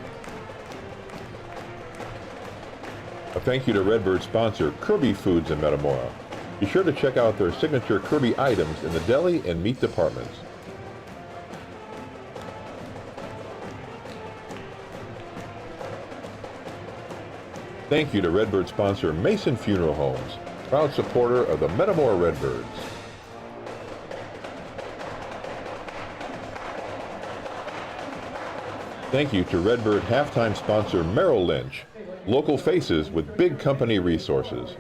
A thank you to Redbird sponsor Kirby Foods in Metamora. Be sure to check out their signature Kirby items in the deli and meat departments. Thank you to Redbird sponsor Mason Funeral Homes, proud supporter of the Metamora Redbirds. Thank you to Redbird halftime sponsor Merrill Lynch, local faces with big company resources.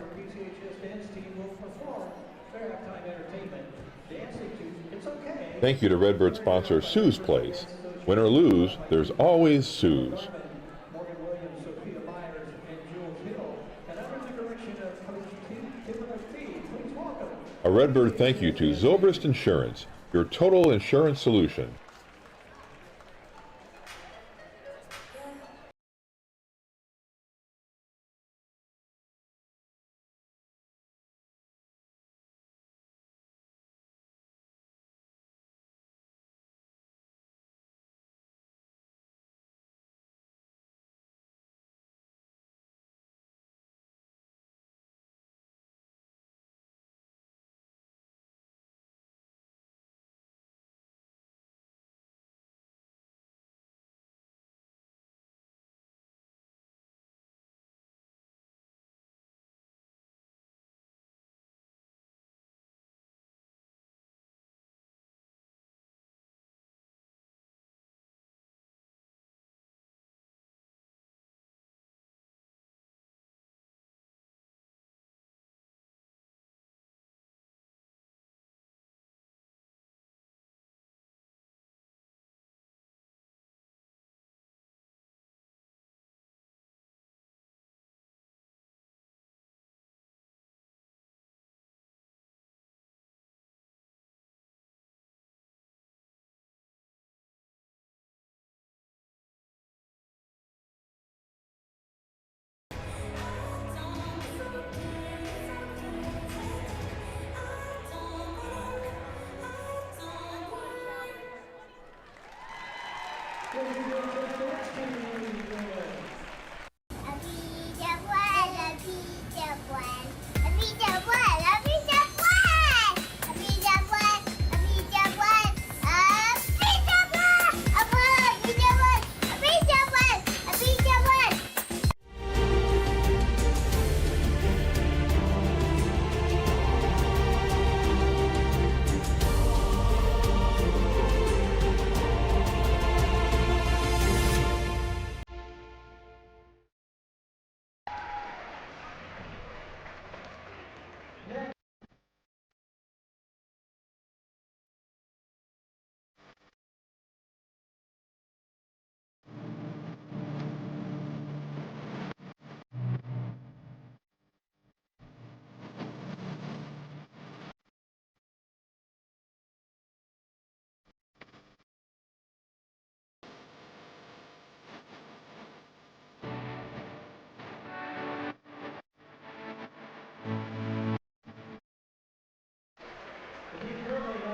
Thank you to Redbird sponsor Sue's Place. Win or lose, there's always Sue's. A Redbird thank you to Zobrist Insurance, your total insurance solution.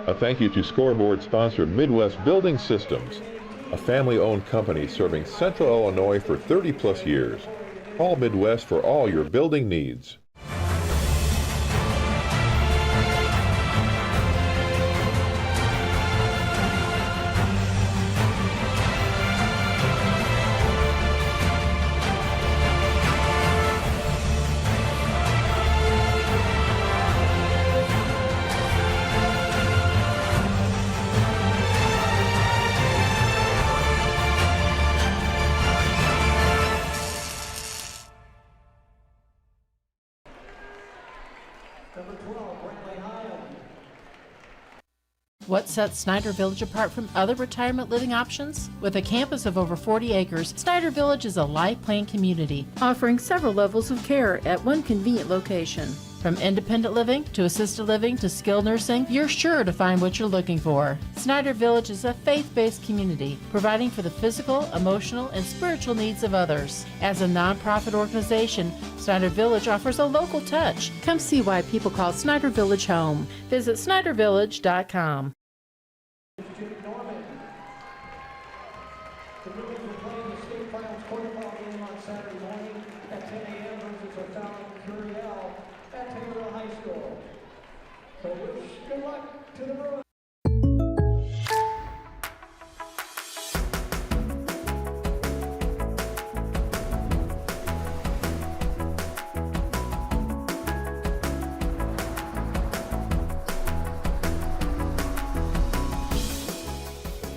A thank you to scoreboard sponsor Midwest Building Systems, a family-owned company serving Central Illinois for 30-plus years. Call Midwest for all your building needs. What sets Snyder Village apart from other retirement living options? With a campus of over 40 acres, Snyder Village is a life plan community, offering several levels of care at one convenient location. From independent living to assisted living to skilled nursing, you're sure to find what you're looking for. Snyder Village is a faith-based community, providing for the physical, emotional, and spiritual needs of others. As a nonprofit organization, Snyder Village offers a local touch. Come see why people call Snyder Village home. Visit SnyderVillage.com. The Rebels will play in the state finals quarterfinal game on Saturday morning at 10 a.m. versus O'Fallon Curiel at Metamora High School. So wish good luck to the Bruins.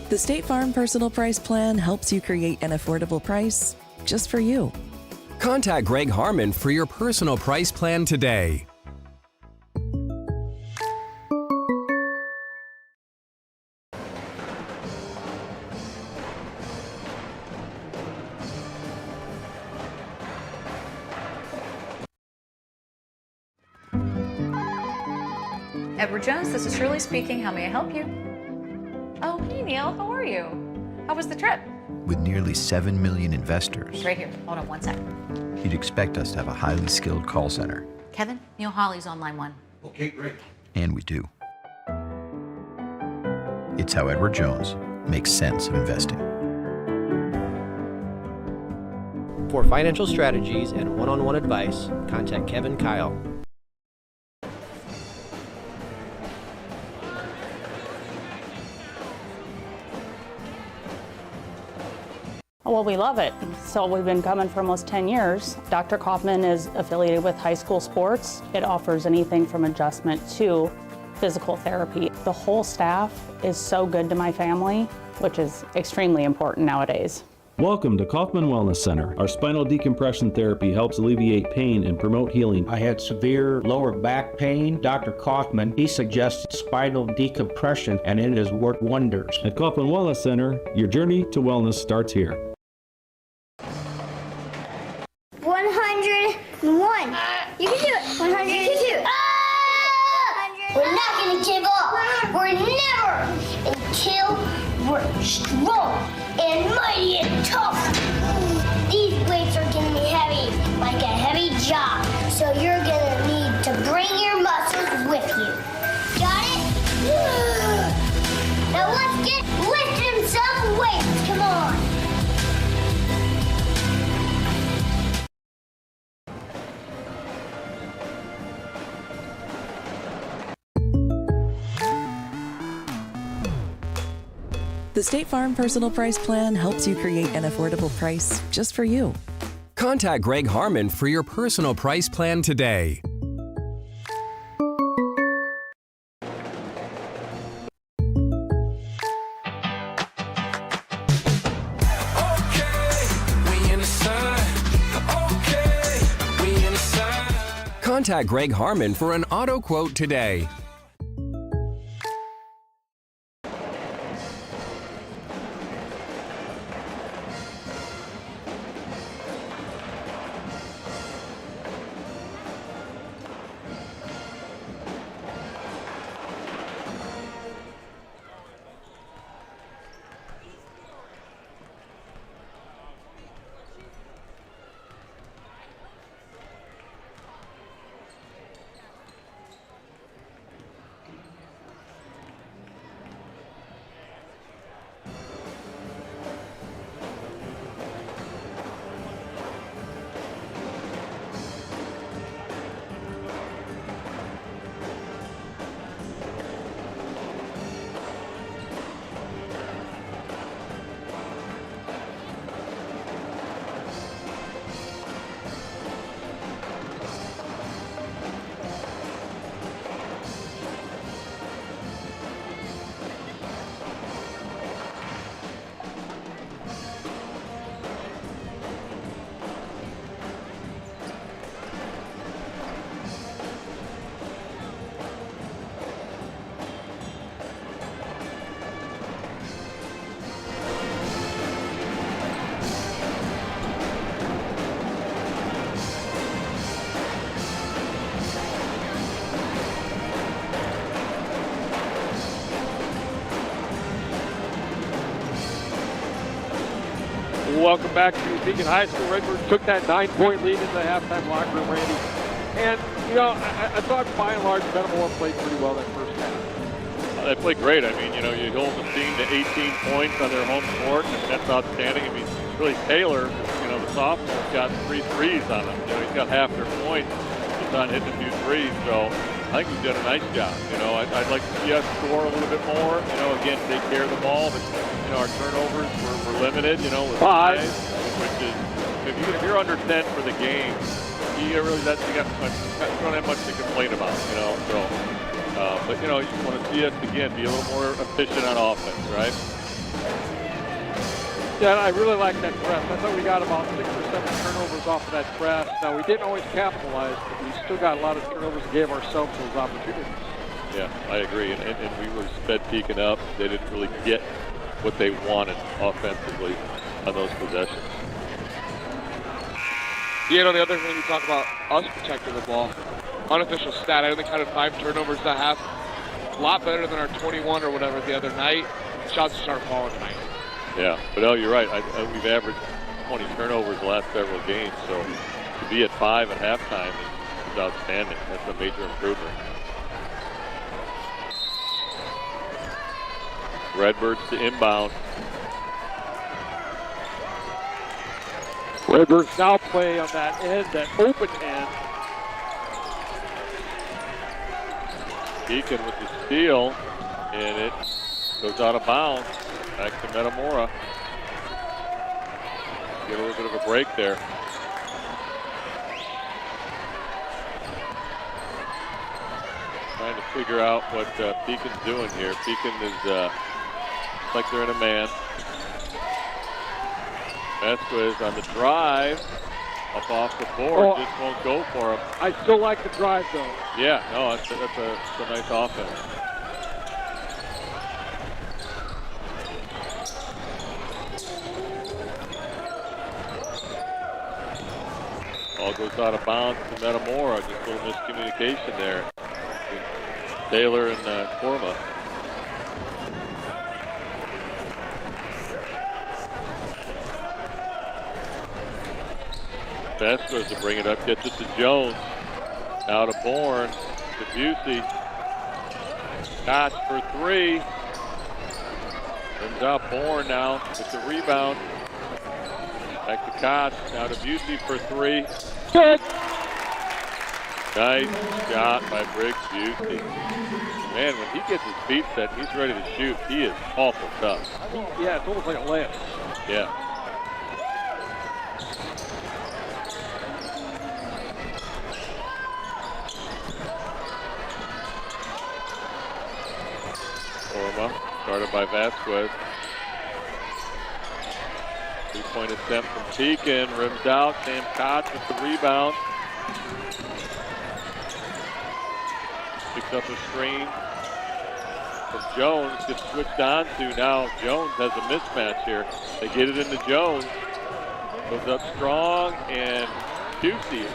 The State Farm Personal Price Plan helps you create an affordable price just for you. Contact Greg Harmon for your personal price plan today. Edward Jones, this is Shirley speaking. How may I help you? Oh, hey Neil, how are you? How was the trip? With nearly 7 million investors, Right here. Hold on one second. you'd expect us to have a highly skilled call center. Kevin, Neil Hawley's on line 1. Okay, great. And we do. It's how Edward Jones makes sense of investing. For financial strategies and one-on-one advice, contact Kevin Kyle. Well, we love it. So we've been coming for almost 10 years. Dr. Kaufman is affiliated with high school sports. It offers anything from adjustment to physical therapy. The whole staff is so good to my family, which is extremely important nowadays. Welcome to Kaufman Wellness Center. Our spinal decompression therapy helps alleviate pain and promote healing. I had severe lower back pain. Dr. Kaufman, he suggested spinal decompression, and it has worked wonders. At Kaufman Wellness Center, your journey to wellness starts here. 101. You can do it. 100. You can do it. 100. We're not going to give up. We're never until we're strong and mighty and tough. These weights are going to be heavy, like a heavy job. So you're going to need to bring your muscles with you. Got it? Now let's get lifting some weights. Come on. The State Farm Personal Price Plan helps you create an affordable price just for you. Contact Greg Harmon for your personal price plan today. Contact Greg Harmon for an auto quote today. welcome back to Pekin High School. Redbirds took that 9-point lead into the halftime locker room, Randy. And, you know, I thought by and large Metamora played pretty well that first half. They played great. I mean, you know, you hold the team to 18 points on their home court, and that's outstanding. I mean, really Taylor, you know, the sophomore, got 3 threes on him. You know, he's got half their points just on hitting a few threes. So I think he's done a nice job. You know, I'd like to see us score a little bit more. You know, again, take care of the ball, but, you know, our turnovers were limited, you know, with 5, which is, if you're under 10 for the game, you don't have much to complain about, you know. So, but, you know, you want to see us, again, be a little more efficient on offense, right? Yeah, I really like that press. I thought we got about 6 or 7 turnovers off of that press. Now, we didn't always capitalize, but we still got a lot of turnovers and gave ourselves those opportunities. Yeah, I agree. And we were sped Pekin up. They didn't really get what they wanted offensively on those possessions. Yeah, on the other hand, you talk about us protecting the ball. Unofficial stat, I only counted 5 turnovers that half. A lot better than our 21 or whatever the other night. Shots start falling tonight. Yeah, but no, you're right. We've averaged 20 turnovers the last several games, so to be at 5 at halftime is outstanding. That's a major improvement. Redbirds to inbound. Redbirds now play on that end, that open end. Pekin with the steal, and it goes out of bounds. Back to Metamora. Get a little bit of a break there. Trying to figure out what Pekin's doing here. Pekin is like they're in a man. Vasquez on the drive, up off the board, just won't go for him. I still like the drive, though. Yeah, no, that's a nice offense. Ball goes out of bounds to Metamora. Just a little miscommunication there between Taylor and Korma. Vasquez to bring it up, gets it to Jones. Now to Bourne, to Busey. Koch for 3. Comes out Bourne now with the rebound. Back to Koch, now to Busey for 3. Good. Nice shot by Briggs Busey. Man, when he gets his feet set, he's ready to shoot. He is awful tough. Yeah, it's almost like a layup. Yeah. Korma, started by Vasquez. 3-point attempt from Pekin, rims out. Sam Koch with the rebound. Picks up a screen from Jones, gets switched on to. Now Jones has a mismatch here. They get it into Jones. Goes up strong, and Busey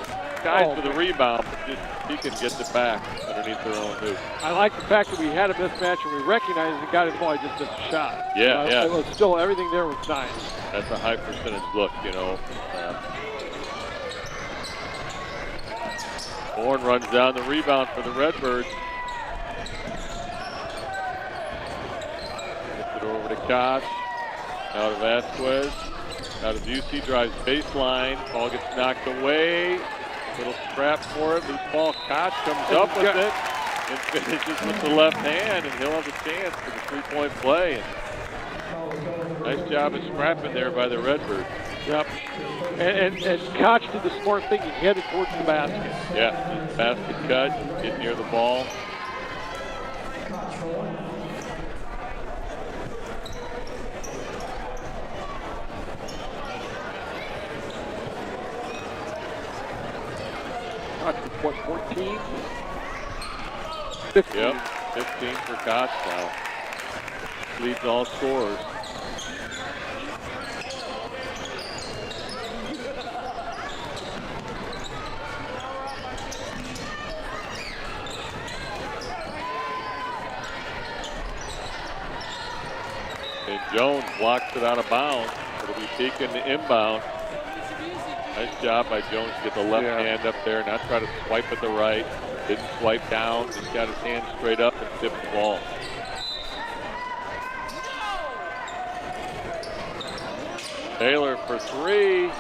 guys for the rebound, but just Pekin gets it back underneath their own hoop. I like the fact that we had a mismatch and we recognized and got it the ball. He just missed a shot. Yeah, yeah. It was still, everything there was nice. That's a high percentage look, you know. Bourne runs down the rebound for the Redbirds. Gets it over to Koch. Now to Vasquez. Now to Busey, drives baseline. Ball gets knocked away. Little scrap for it. Loose ball. Koch comes up with it and finishes with the left hand, and he'll have a chance for the 3-point play. And nice job of scrapping there by the Redbirds. Yep. And Koch did the smart thing. He headed towards the basket. Yeah, basket cut, get near the ball. What, 14? 15. Yep, 15 for Koch now. Leads all scorers. And Jones blocks it out of bounds. It'll be Pekin to inbound. Nice job by Jones to get the left hand up there, not try to swipe at the right. Didn't swipe down, just got his hand straight up and tipped the ball. Taylor for three.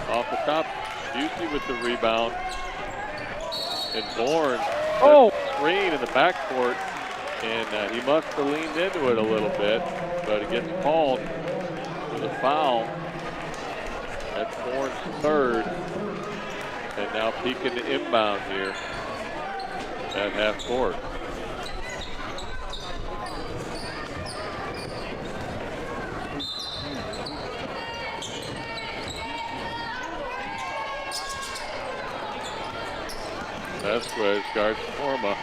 Off the top, Busey with the rebound. And Bourne, screen in the backcourt. And he must have leaned into it a little bit, but it gets called with a foul. That's Bourne's third. And now Pekin to inbound here at half court. Vasquez guards Forma.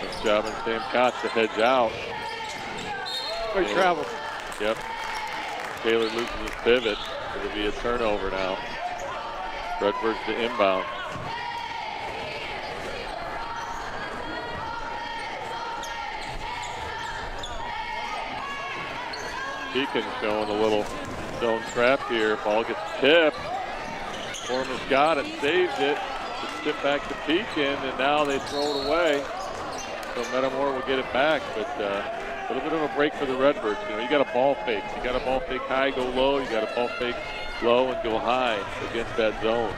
Nice job on Sam Kotz to hedge out. Great travel. Yep. Taylor loses his pivot. It'll be a turnover now. Redbirds to inbound. Pekin showing a little zone trap here. Ball gets tipped. Forma's got it, saves it. It's tipped back to Pekin, and now they throw it away. So Metamora will get it back, but a little bit of a break for the Redbirds. You know, you got a ball fake. You got a ball fake high, go low. You got a ball fake low and go high against that zone.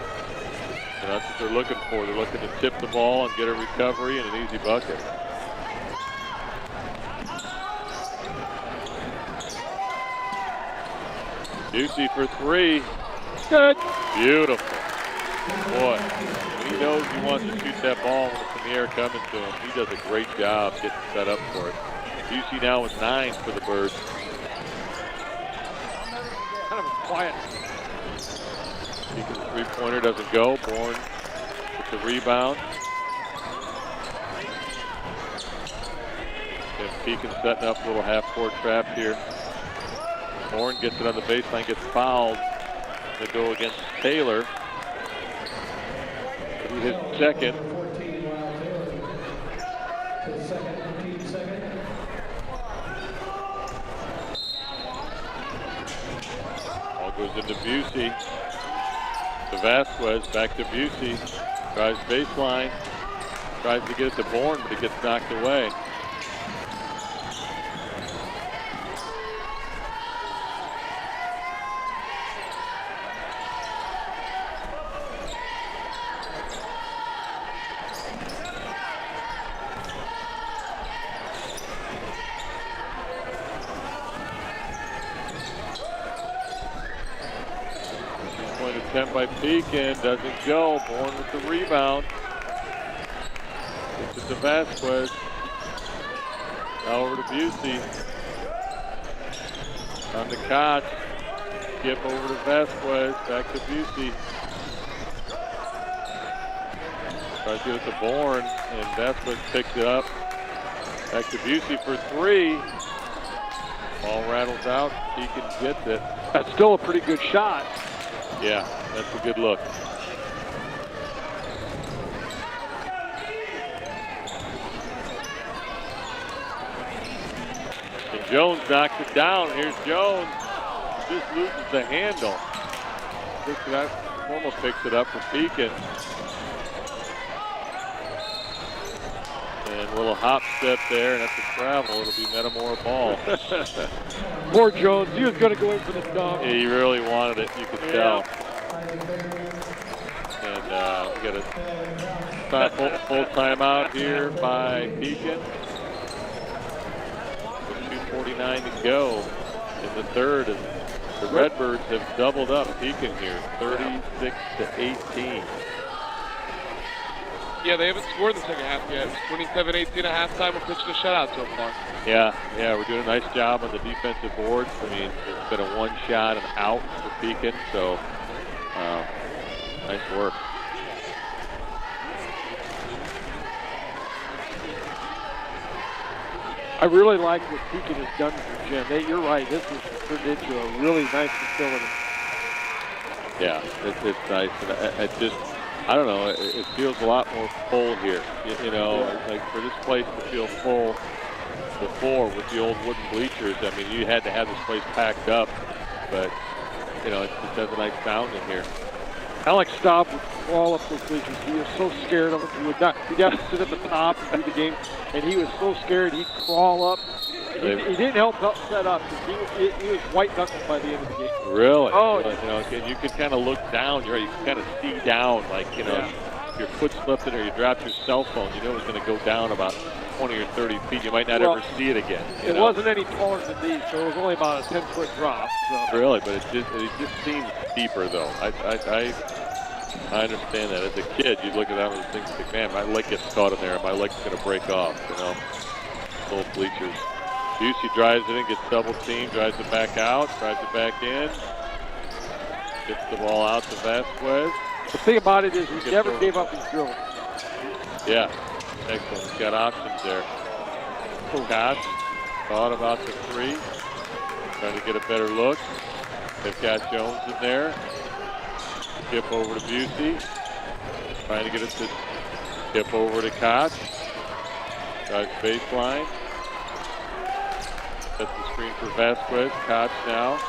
And that's what they're looking for. They're looking to tip the ball and get a recovery and an easy bucket. Busey for three. Good. Beautiful. Boy, he knows he wants to shoot that ball when it's in the air coming to him. He does a great job getting set up for it. Busey now with 9 for the Birds. Kind of a quiet. Pekin's three-pointer doesn't go. Bourne with the rebound. And Pekin setting up a little half-court trap here. Bourne gets it on the baseline, gets fouled. They go against Taylor. He hit second. Ball goes into Busey. To Vasquez, back to Busey. Tries baseline. Tries to get it to Bourne, but it gets knocked away. Attempt by Pekin, doesn't go. Bourne with the rebound. Gets it to Vasquez. Now over to Busey. On to Kotz. Skip over to Vasquez. Back to Busey. Tries to get it to Bourne, and Vasquez picks it up. Back to Busey for three. Ball rattles out. Pekin gets it. That's still a pretty good shot. Yeah, that's a good look. And Jones knocks it down. Here's Jones. Just loses the handle. Almost picks it up for Pekin. And a little hop step there, and that's a travel. It'll be Metamora ball. Poor Jones, he was going to go in for the dunk. Yeah, he really wanted it, you could tell. And we got a full timeout here by Pekin. With 2:49 to go in the third, and the Redbirds have doubled up Pekin here, 36-18. Yeah, they haven't scored in the second half yet. 27-18 at halftime. We're pitching a shutout so far. Yeah, we're doing a nice job on the defensive boards. I mean, it's been a one shot and out for Pekin, so nice work. I really like what Pekin has done for Jim. You're right, this has turned into a really nice facility. Yeah, it's nice. And I don't know, it feels a lot more full here. You know, like for this place to feel full, before with the old wooden bleachers. I mean, you had to have this place packed up, but you know, it does a nice sound in here. Alex Staub would crawl up those bleachers. He was so scared of it. He would not. He'd have to sit at the top and do the game, and he was so scared he'd crawl up. He didn't help set up because he was white knuckled by the end of the game. Really? Oh, you know, you could kind of look down. You can kind of see down, like you know, if your foot slipped in or you dropped your cell phone, you know it was going to go down about 20 or 30 feet. You might not ever see it again. It wasn't any taller than these, so it was only about a 10-foot drop. So. Really, but it just seems steeper though. I understand that. As a kid, you look at that and think, man, my leg gets caught in there, and my leg's going to break off. You know, little bleachers. Busey drives it in, gets double teamed, drives it back out, drives it back in, gets the ball out to Vasquez. The thing about it is he never gave up his drill. Yeah, excellent. He's got options there. Scott thought about the three, trying to get a better look. They've got Jones in there. Tip over to Busey, trying to get it to tip over to Koch. Drives baseline. Sets the screen for Vasquez. Koch now.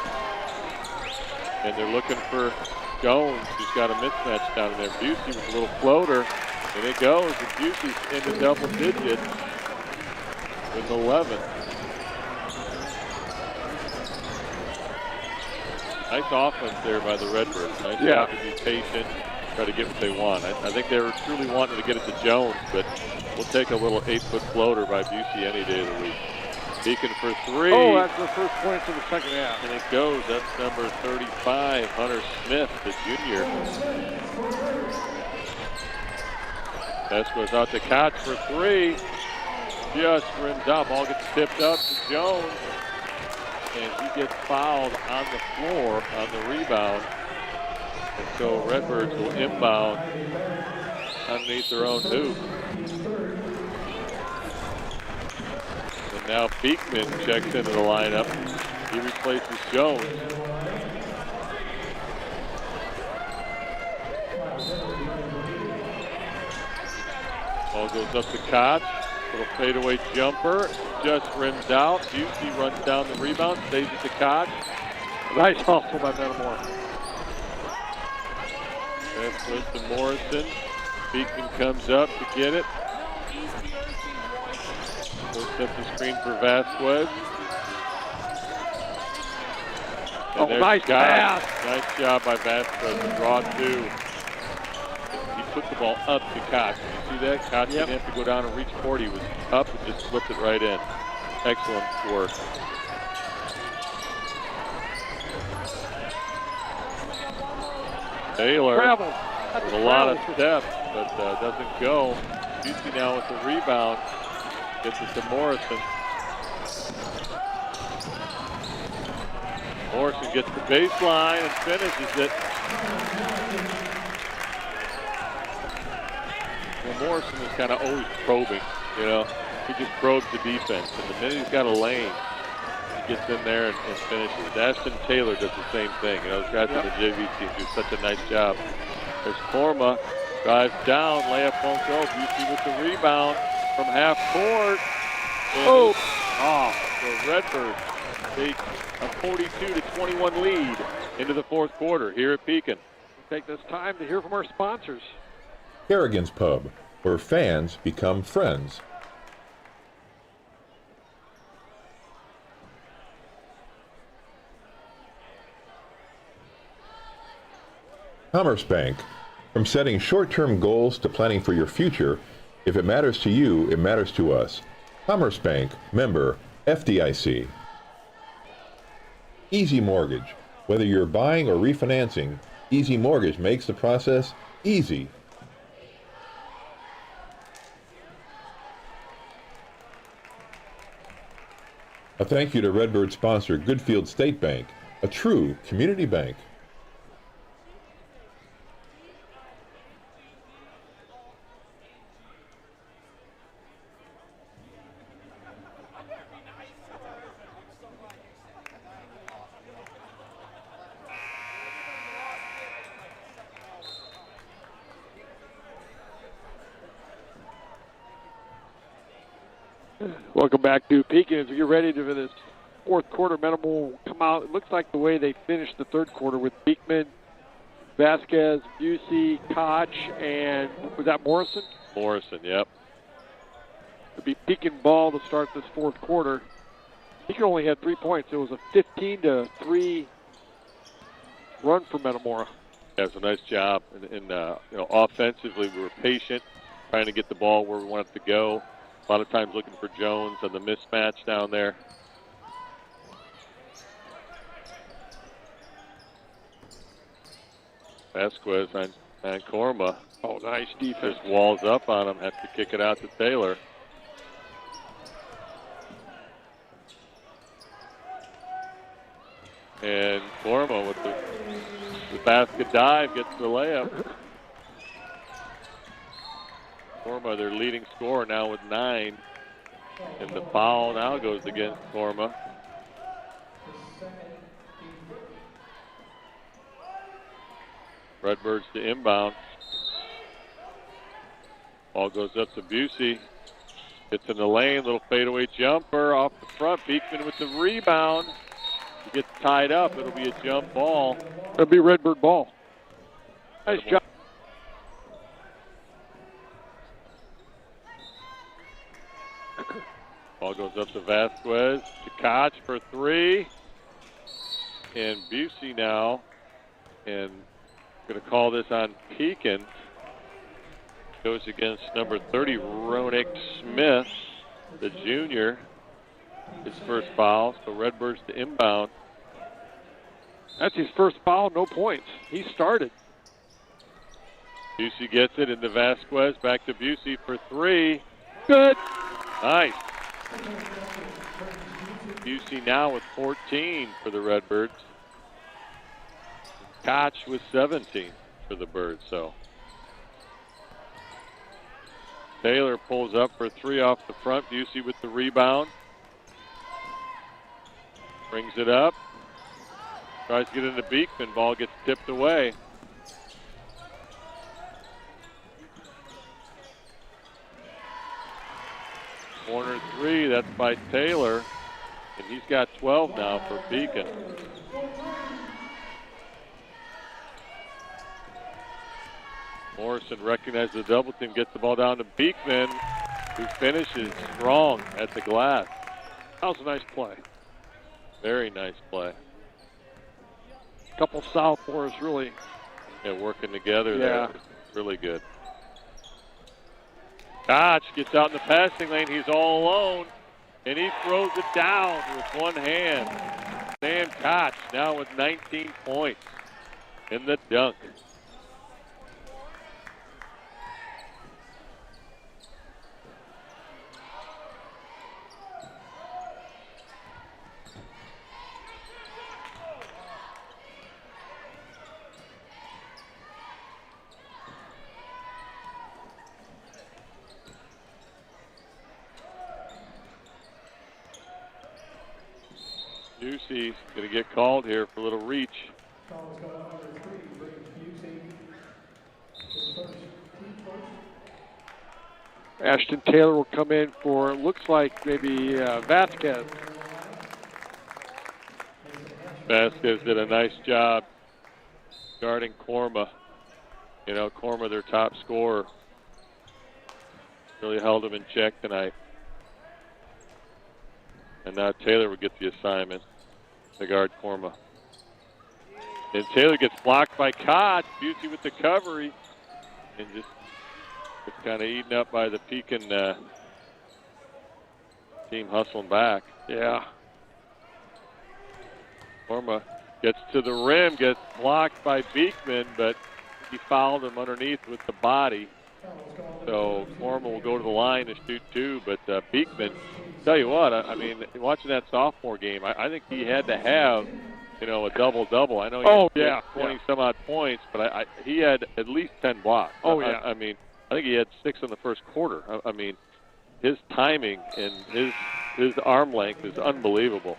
And they're looking for Jones, who's got a mismatch down in there. Busey with a little floater. And it goes. And Busey's into double digits with 11. Nice offense there by the Redbirds. Nice job to be patient, try to get what they want. I think they were truly wanting to get it to Jones, but we'll take a little 8-foot floater by Busey any day of the week. Pekin for three. Oh, that's the first points of the second half. And it goes. That's number 35, Hunter Smith, the junior. Vasquez out to Koch for three. Just rims out. Ball gets tipped up to Jones. And he gets fouled on the floor on the rebound. And so Redbirds will inbound underneath their own hoop. And now Beekman checks into the lineup. He replaces Jones. Ball goes up to Koch. Little fadeaway jumper. Just rims out. Busey runs down the rebound. Stays at the Koch. Nice hustle by Metamora. That's Winston Morrison. Beekman comes up to get it. Goes up the screen for Vasquez. And nice pass. Nice job by Vasquez. Draw two. He put the ball up to Koch. You see that? Koch didn't have to go down and reach for it. He was up and just flipped it right in. Excellent work. Taylor with a lot of steps, but doesn't go. Busey now with the rebound. Gets it to Morrison. Morrison gets the baseline and finishes it. Well, Morrison is kind of always probing, you know. He just probes the defense, and the minute he's got a lane, he gets in there and finishes. Ashton Taylor does the same thing. You know, those guys on the JV team do such a nice job. There's Korma, drives down, layup won't go. Busey with the rebound from half court. The Redbirds take a 42-21 lead into the fourth quarter here at Pekin. We'll take this time to hear from our sponsors. Kerrigan's Pub, where fans become friends. Commerce Bank. From setting short-term goals to planning for your future, if it matters to you, it matters to us. Commerce Bank, member FDIC. Easy Mortgage. Whether you're buying or refinancing, Easy Mortgage makes the process easy. A thank you to Redbird sponsor Goodfield State Bank, a true community bank. Welcome back to Pekin. As we get ready for this fourth quarter, Metamora will come out. It looks like the way they finished the third quarter with Beekman, Vasquez, Busey, Koch, and was that Morrison? Morrison, yep. It'll be Pekin ball to start this fourth quarter. Pekin only had 3 points. It was a 15-3 run for Metamora. Yeah, it's a nice job. And offensively, we were patient, trying to get the ball where we want it to go. A lot of times looking for Jones on the mismatch down there. Vasquez on Korma. Oh, nice defense. Just walls up on him, has to kick it out to Taylor. And Korma with the basket dive gets the layup. Korma, their leading scorer, now with 9. And the foul now goes against Korma. Redbirds to inbound. Ball goes up to Busey. Gets in the lane, little fadeaway jumper off the front. Beekman with the rebound. He gets tied up. It'll be a jump ball. It'll be Redbird ball. Nice job. Ball goes up to Vasquez. To Koch for 3. And Busey now. And going to call this on Pekin. Goes against number 30, Ronick Smith, the junior. His first foul, so Redbirds to inbound. That's his first foul, no points. He started. Busey gets it into Vasquez, back to Busey for 3. Good. Nice. Busey now with 14 for the Redbirds. Koch with 17 for the Birds, so. Taylor pulls up for 3 off the front. Busey with the rebound. Brings it up. Tries to get into Beekman. Ball gets tipped away. Corner 3, that's by Taylor. And he's got 12 now for Pekin. Morrison recognizes the double team, gets the ball down to Beekman, who finishes strong at the glass. That was a nice play. Very nice play. A couple sophomores really. Yeah, working together there. Really good. Koch gets out in the passing lane. He's all alone, and he throws it down with one hand. Sam Koch now with 19 points in the dunk. Busey's going to get called here for a little reach. Ashton Taylor will come in for, looks like maybe Vasquez. Vasquez did a nice job guarding Korma. You know, Korma, their top scorer, really held him in check tonight. And now Taylor would get the assignment to guard Korma. And Taylor gets blocked by Koch. Busey with the covery. And just gets kind of eaten up by the Pekin team hustling back. Yeah. Korma gets to the rim, gets blocked by Beekman, but he fouled him underneath with the body. So Korma will go to the line to shoot 2, but Beekman, tell you what, I mean, watching that sophomore game, I think he had to have, you know, a double-double. I know he had 20-some-odd points, but he had at least 10 blocks. I mean, I think he had 6 in the first quarter. I mean, his timing and his arm length is unbelievable,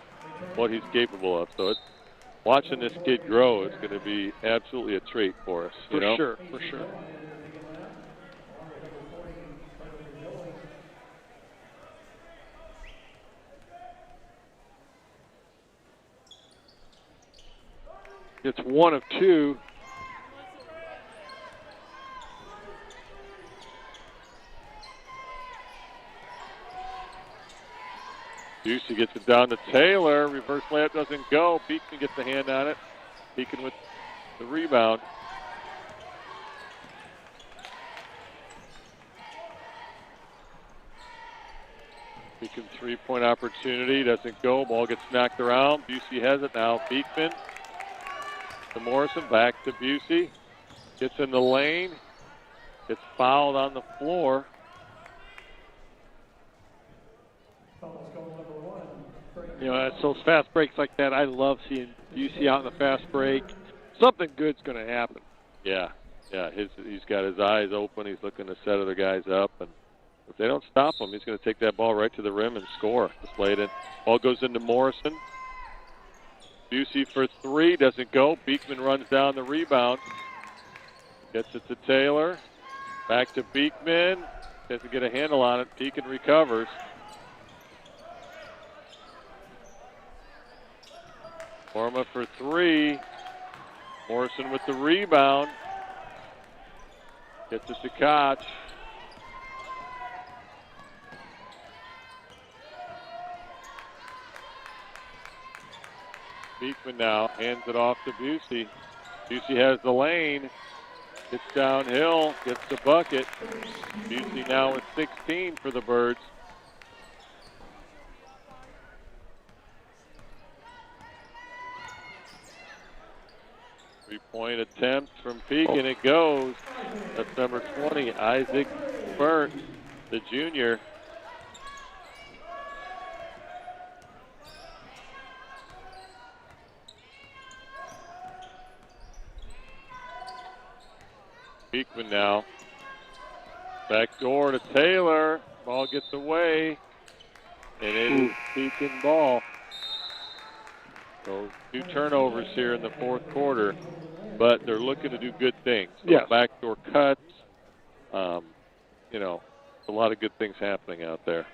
what he's capable of. So watching this kid grow is going to be absolutely a treat for us. For you know? sure, for sure. It's 1 of 2. Busey gets it down to Taylor. Reverse layup doesn't go. Beekman gets the hand on it. Beekman with the rebound. Beekman three-point opportunity. Doesn't go. Ball gets knocked around. Busey has it now. Beekman to Morrison. Back to Busey. Gets in the lane. Gets fouled on the floor. You know, it's those fast breaks like that. I love seeing UC out in the fast break. Something good's going to happen. Yeah. He's got his eyes open. He's looking to set other guys up. And if they don't stop him, he's going to take that ball right to the rim and score. Just lay it in. Ball goes into Morrison. Busey for 3. Doesn't go. Beekman runs down the rebound. Gets it to Taylor. Back to Beekman. Doesn't get a handle on it. Pekin recovers. Forma for 3. Morrison with the rebound. Gets it to Koch. Beekman now hands it off to Busey. Busey has the lane. Gets downhill. Gets the bucket. Busey now with 16 for the Birds. Three-point attempt from Pekin. It goes. That's number 20, Isaac Burnt, the junior. Beekman now. Back door to Taylor. Ball gets away. And it is Pekin ball. So 2 turnovers here in the fourth quarter, but they're looking to do good things. So yes. Backdoor cuts, you know, a lot of good things happening out there.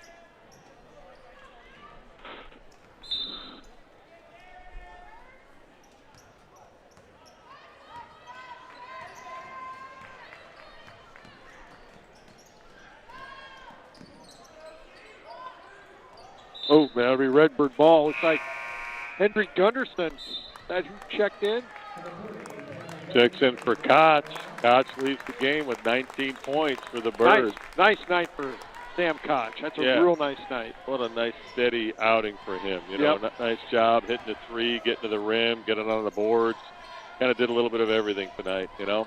Oh, that'll be Redbird ball. Looks like Henry Gunderson, that who checked in? Checks in for Koch. Koch leads the game with 19 points for the Birds. Nice night for Sam Koch. That's a real nice night. What a nice, steady outing for him. You know, nice job hitting the 3, getting to the rim, getting on the boards. Kind of did a little bit of everything tonight, you know.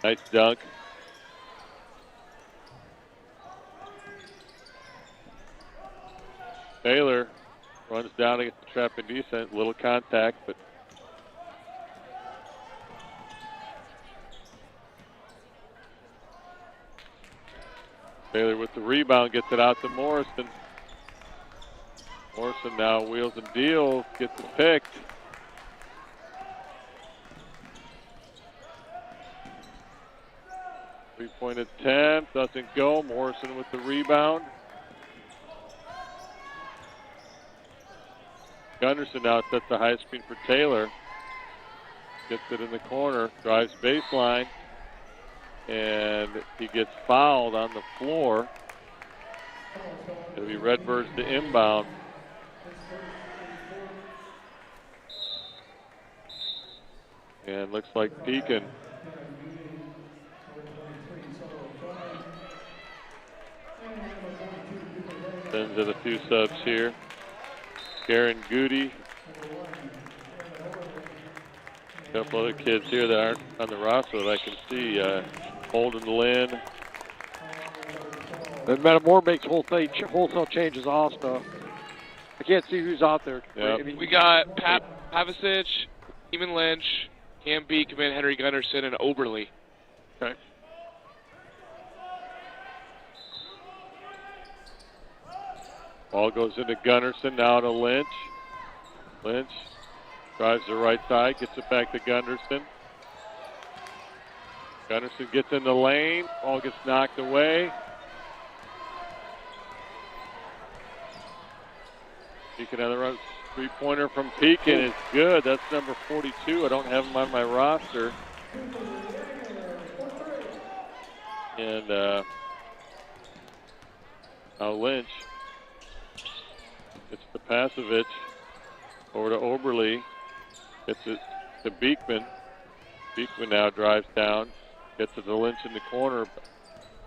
Nice dunk. Taylor runs down against the trapping defense. Little contact, but Taylor with the rebound gets it out to Morrison. Morrison now wheels and deals, gets it picked. Three-point attempt, doesn't go. Morrison with the rebound. Gunderson now sets the high screen for Taylor. Gets it in the corner, drives baseline, and he gets fouled on the floor. It'll be Redbirds to inbound. And looks like Pekin. Sends in a few subs here. Garen Goody. A couple other kids here that aren't on the roster that I can see. Holden Lynn. And Metamora makes wholesale changes also. I can't see who's out there. Yep. We got Pat Pavicic, Eamon Lynch, Cam Beekman, Henry Gunderson, and Oberly. Okay. Ball goes into Gunderson, now to Lynch. Lynch drives the right side, gets it back to Gunderson. Gunderson gets in the lane, ball gets knocked away. Pekin on the Three-pointer from Pekin is good. That's number 42. I don't have him on my roster. And now Lynch. It's to Pasovich. Over to Oberle. Gets it to Beekman. Beekman now drives down. Gets it to Lynch in the corner.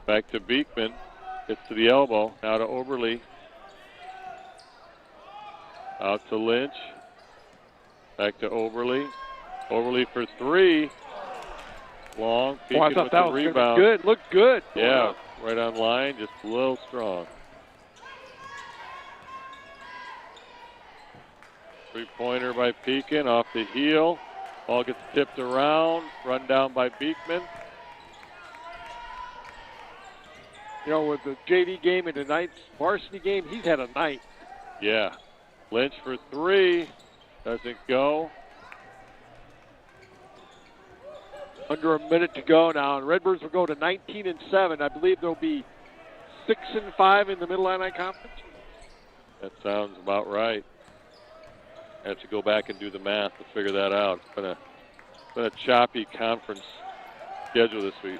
Back to Beekman. Gets to the elbow. Now to Oberle. Out to Lynch. Back to Oberle. Oberle for three. Long. Pekin I thought with that the was gonna be rebound. good. Looked good. Yeah, right on line. Just a little strong. Three-pointer by Pekin off the heel. Ball gets tipped around. Run down by Beekman. You know, with the JV game and tonight's varsity game, he's had a night. Yeah. Lynch for three. Doesn't go. Under a minute to go now, and Redbirds will go to 19-7. I believe they'll be 6-5 in the Mid-Atlantic Conference. That sounds about right. I have to go back and do the math to figure that out. It's been a choppy conference schedule this week.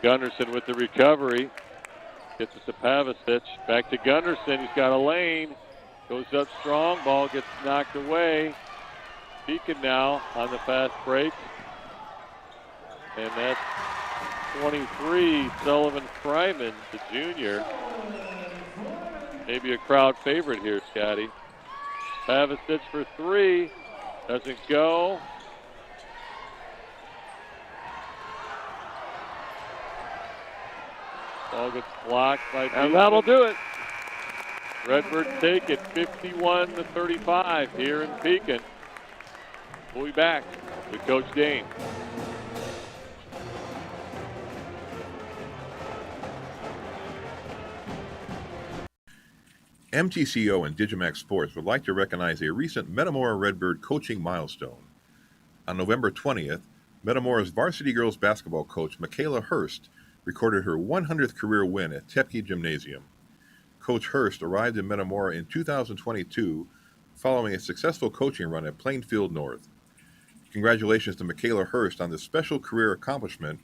Gunderson with the recovery. Gets it to Pavicic. Back to Gunderson. He's got a lane. Goes up strong. Ball gets knocked away. Pekin now on the fast break. And that's 23, Sullivan Fryman, the junior. Maybe a crowd favorite here, Scotty. Pavicic for three. Doesn't go. Ball gets blocked by Beekman. And that'll do it. Redbirds take it 51-35 here in Pekin. We'll be back with Coach Dane. MTCO and digiMAX Sports would like to recognize a recent Metamora Redbird coaching milestone. On November 20th, Metamora's varsity girls basketball coach, Michaela Hurst, recorded her 100th career win at Tepke Gymnasium. Coach Hurst arrived in Metamora in 2022 following a successful coaching run at Plainfield North. Congratulations to Michaela Hurst on this special career accomplishment,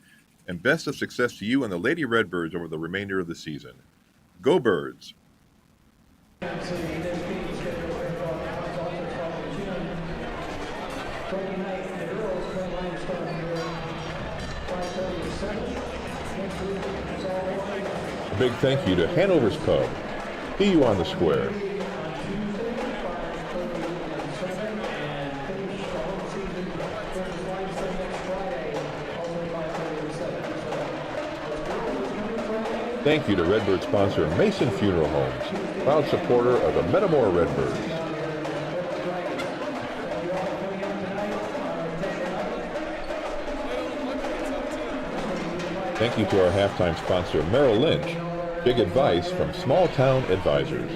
and best of success to you and the Lady Redbirds over the remainder of the season. Go Birds! A big thank you to Hanover's Pub. See you on the square. Thank you to Redbird sponsor Mason Funeral Homes, proud supporter of the Metamora Redbirds. Thank you to our halftime sponsor Merrill Lynch, big advice from Small Town Advisors.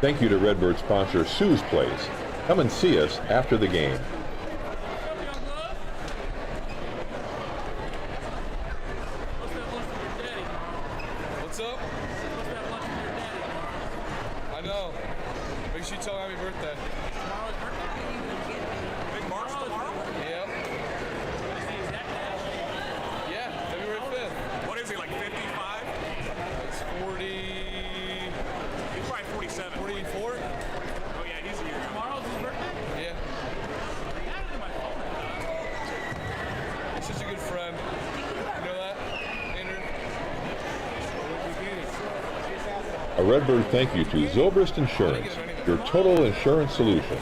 Thank you to Redbird sponsor Sue's Place. Come and see us after the game. What's up? I know. Make sure you tell him happy birthday. Tomorrow's birthday? Big March tomorrow? Yep. Yeah, February 5th. What is he, like 55? It's 40. He's probably 47. 44? Oh, yeah, he's a year. Tomorrow's his birthday? Yeah. He's such a good friend. You know that, Andrew? A Redbird thank you to Zobrist Insurance, your total insurance solution.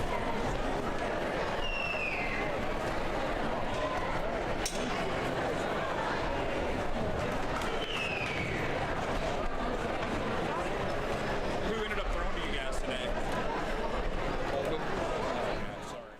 Who ended up throwing to you guys today? Sorry.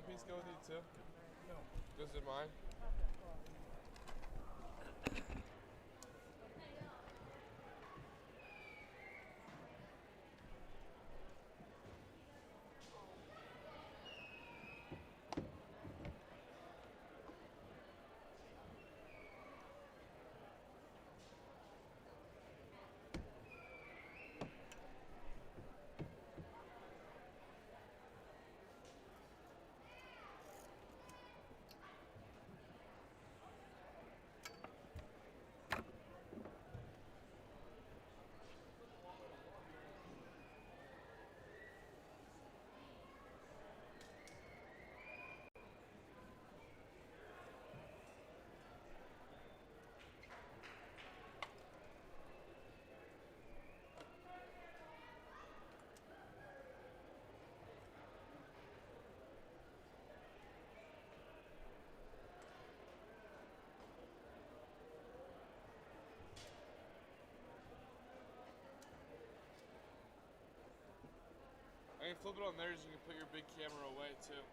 piece go with you too? No. Goes in mine? I can flip it on theirs, you can put your big camera away too.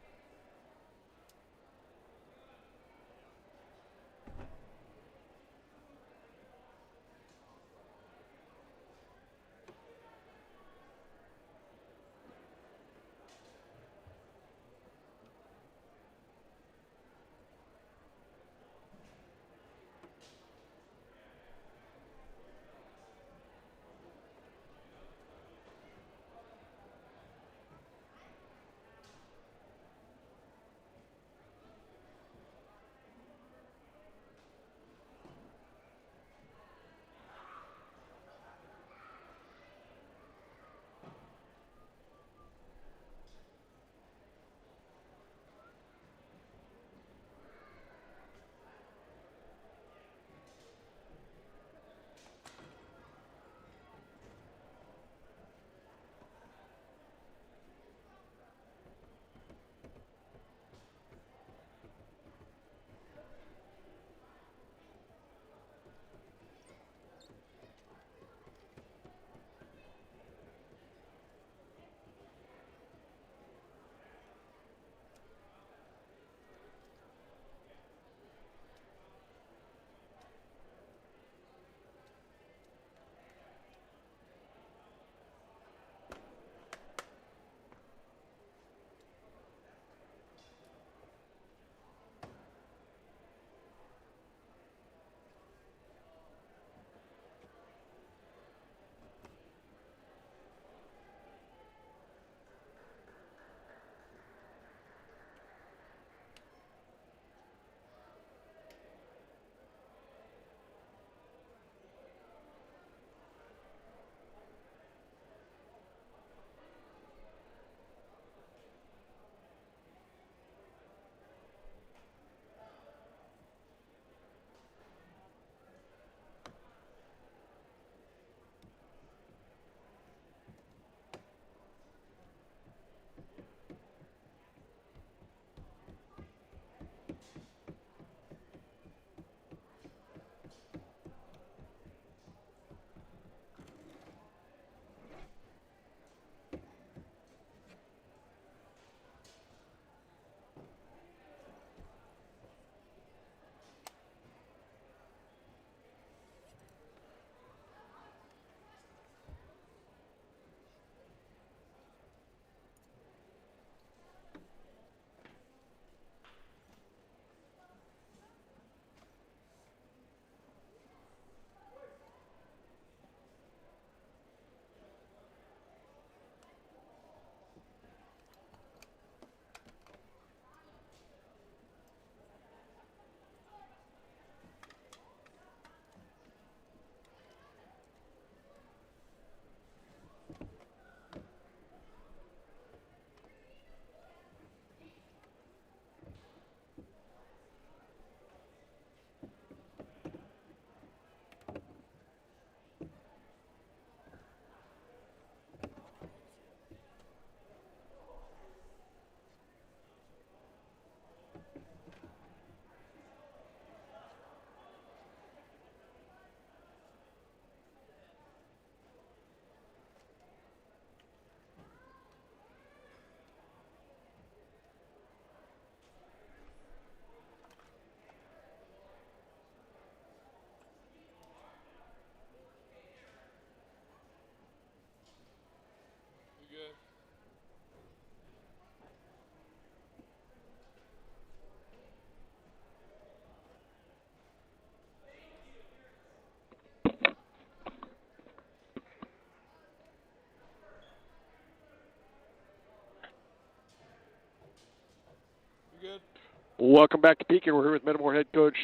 Welcome back to Pekin. We're here with Metamora head coach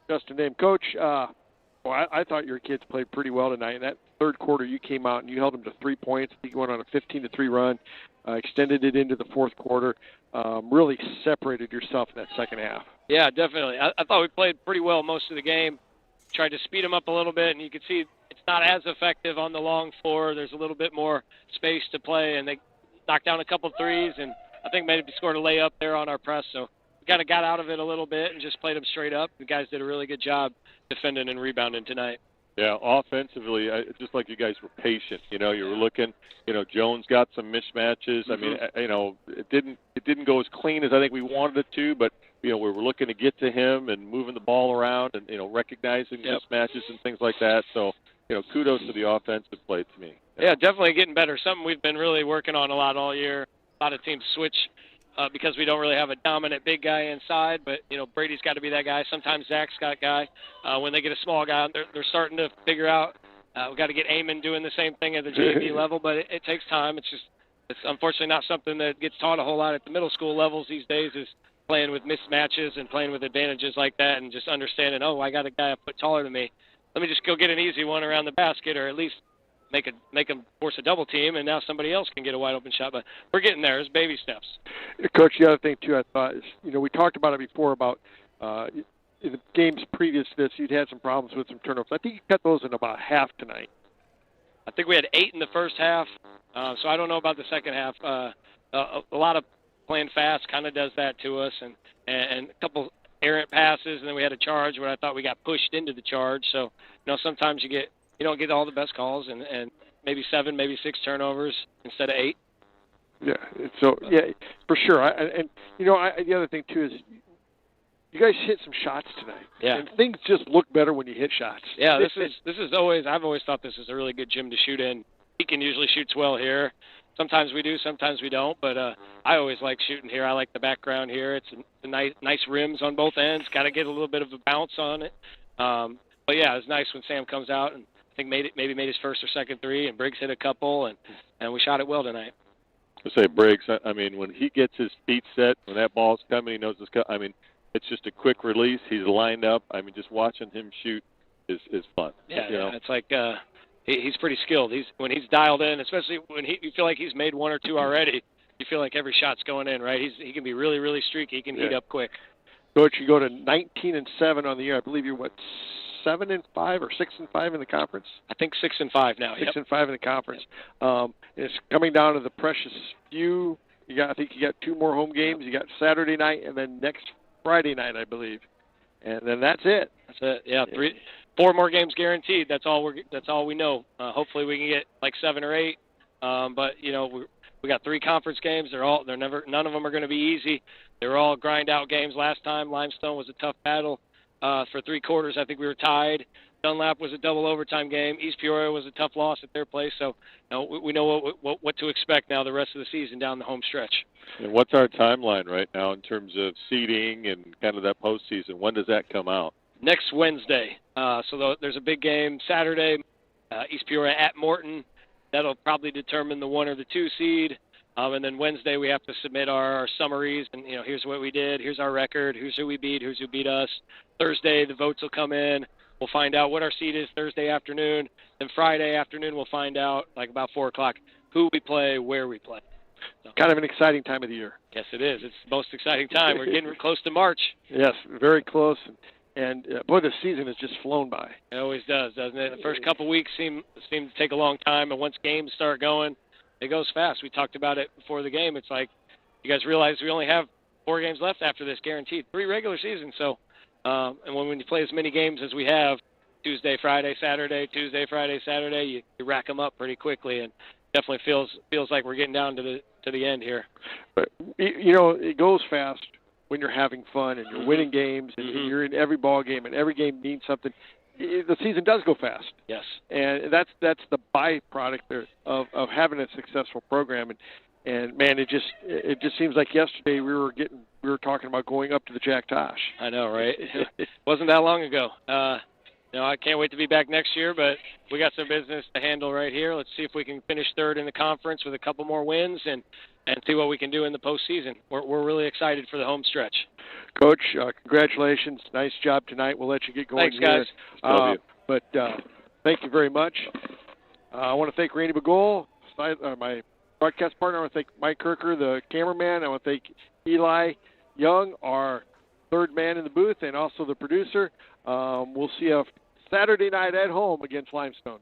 Justin Dame. Coach, I thought your kids played pretty well tonight. In that third quarter, you came out and you held them to 3 points. You went on a 15-3 run, extended it into the fourth quarter, really separated yourself in that second half. Yeah, definitely. I thought we played pretty well most of the game. Tried to speed them up a little bit, and you could see it's not as effective on the long floor. There's a little bit more space to play, and they knocked down a couple threes, and I think maybe scored a layup there on our press. So we kind of got out of it a little bit and just played them straight up. The guys did a really good job defending and rebounding tonight. Yeah, offensively, just like you guys were patient. You were looking. Jones got some mismatches. I mean, it didn't go as clean as I think we wanted it to, but we were looking to get to him and moving the ball around and recognizing mismatches and things like that. So kudos to the offensive play to me. Yeah, definitely getting better. Something we've been really working on a lot all year. A lot of teams switch because we don't really have a dominant big guy inside, but Brady's got to be that guy. Sometimes Zach's got a guy. When they get a small guy, they're starting to figure out. We've got to get Eamon doing the same thing at the JV level, but it takes time. It's unfortunately not something that gets taught a whole lot at the middle school levels these days. Is playing with mismatches and playing with advantages like that, and just understanding, I got a guy a foot taller than me. Let me just go get an easy one around the basket, or at least make him force a double team, and now somebody else can get a wide open shot. But we're getting there. It's baby steps. Coach, the other thing too, I thought is, we talked about it before about in the games previous to this, you'd had some problems with some turnovers. I think you cut those in about half tonight. I think we had 8 in the first half, so I don't know about the second half. A lot of playing fast kind of does that to us, and a couple errant passes, and then we had a charge where I thought we got pushed into the charge. So, sometimes you don't get all the best calls, and maybe 7, maybe 6 turnovers instead of 8. Yeah, so yeah, for sure. The other thing too is you guys hit some shots tonight. Yeah, and things just look better when you hit shots. Yeah, this is always. I've always thought this is a really good gym to shoot in. Pekin usually shoots well here. Sometimes we do, sometimes we don't. But I always like shooting here. I like the background here. It's a nice rims on both ends. Got to get a little bit of a bounce on it. But yeah, it's nice when Sam comes out and I think maybe made his first or second 3, and Briggs hit a couple, and we shot it well tonight. I say Briggs. I mean, when he gets his feet set, when that ball's coming, he knows it's coming. I mean, it's just a quick release. He's lined up. I mean, just watching him shoot is fun. Yeah, it's like he's pretty skilled. When he's dialed in, especially when you feel like he's made 1 or 2 already. You feel like every shot's going in, right? He can be really, really streaky. He can heat up quick. Coach, you go to 19-7 on the year. I believe you're 7-5 or 6-5 in the conference. I think 6-5 now. 6-5 in the conference. It's coming down to the precious few. I think you got 2 more home games. You got Saturday night and then next Friday night, I believe, and then that's it. That's it. Yeah, 4 more games guaranteed. That's all we know. Hopefully we can get like 7 or 8. But we got 3 conference games. None of them are going to be easy. They were all grind out games last time. Limestone was a tough battle for 3 quarters. I think we were tied. Dunlap was a double overtime game. East Peoria was a tough loss at their place. So we know what to expect now the rest of the season down the home stretch. And what's our timeline right now in terms of seeding and kind of that postseason? When does that come out? Next Wednesday. So there's a big game Saturday, East Peoria at Morton. That'll probably determine the 1 or the 2 seed. And then Wednesday we have to submit our summaries, and here's what we did, here's our record, here's who we beat, who's who beat us. Thursday the votes will come in. We'll find out what our seed is Thursday afternoon. Then Friday afternoon we'll find out, like about 4 o'clock, who we play, where we play. So, kind of an exciting time of the year. Yes, it is. It's the most exciting time. We're getting close to March. Yes, very close. And boy, the season has just flown by. It always does, doesn't it? The first couple weeks seem to take a long time, and once games start going, it goes fast. We talked about it before the game. It's like you guys realize we only have 4 games left after this, guaranteed. 3 regular seasons. So, and when you play as many games as we have, Tuesday, Friday, Saturday, Tuesday, Friday, Saturday, you rack them up pretty quickly, and definitely feels like we're getting down to the end here. But it goes fast when you're having fun and you're winning games and you're in every ball game and every game means something. The season does go fast. Yes, and that's the byproduct of having a successful program. And man, it just seems like yesterday we were talking about going up to the Jack Tosh. I know, right? It wasn't that long ago. I can't wait to be back next year, but we got some business to handle right here. Let's see if we can finish 3rd in the conference with a couple more wins and see what we can do in the postseason. We're really excited for the home stretch. Coach, congratulations. Nice job tonight. We'll let you get going. Thanks, guys. Here. But thank you very much. I want to thank Randy Bagol, my broadcast partner. I want to thank Mike Kerker, the cameraman. I want to thank Eli Young, our third man in the booth, and also the producer. We'll see you Saturday night at home against Limestone.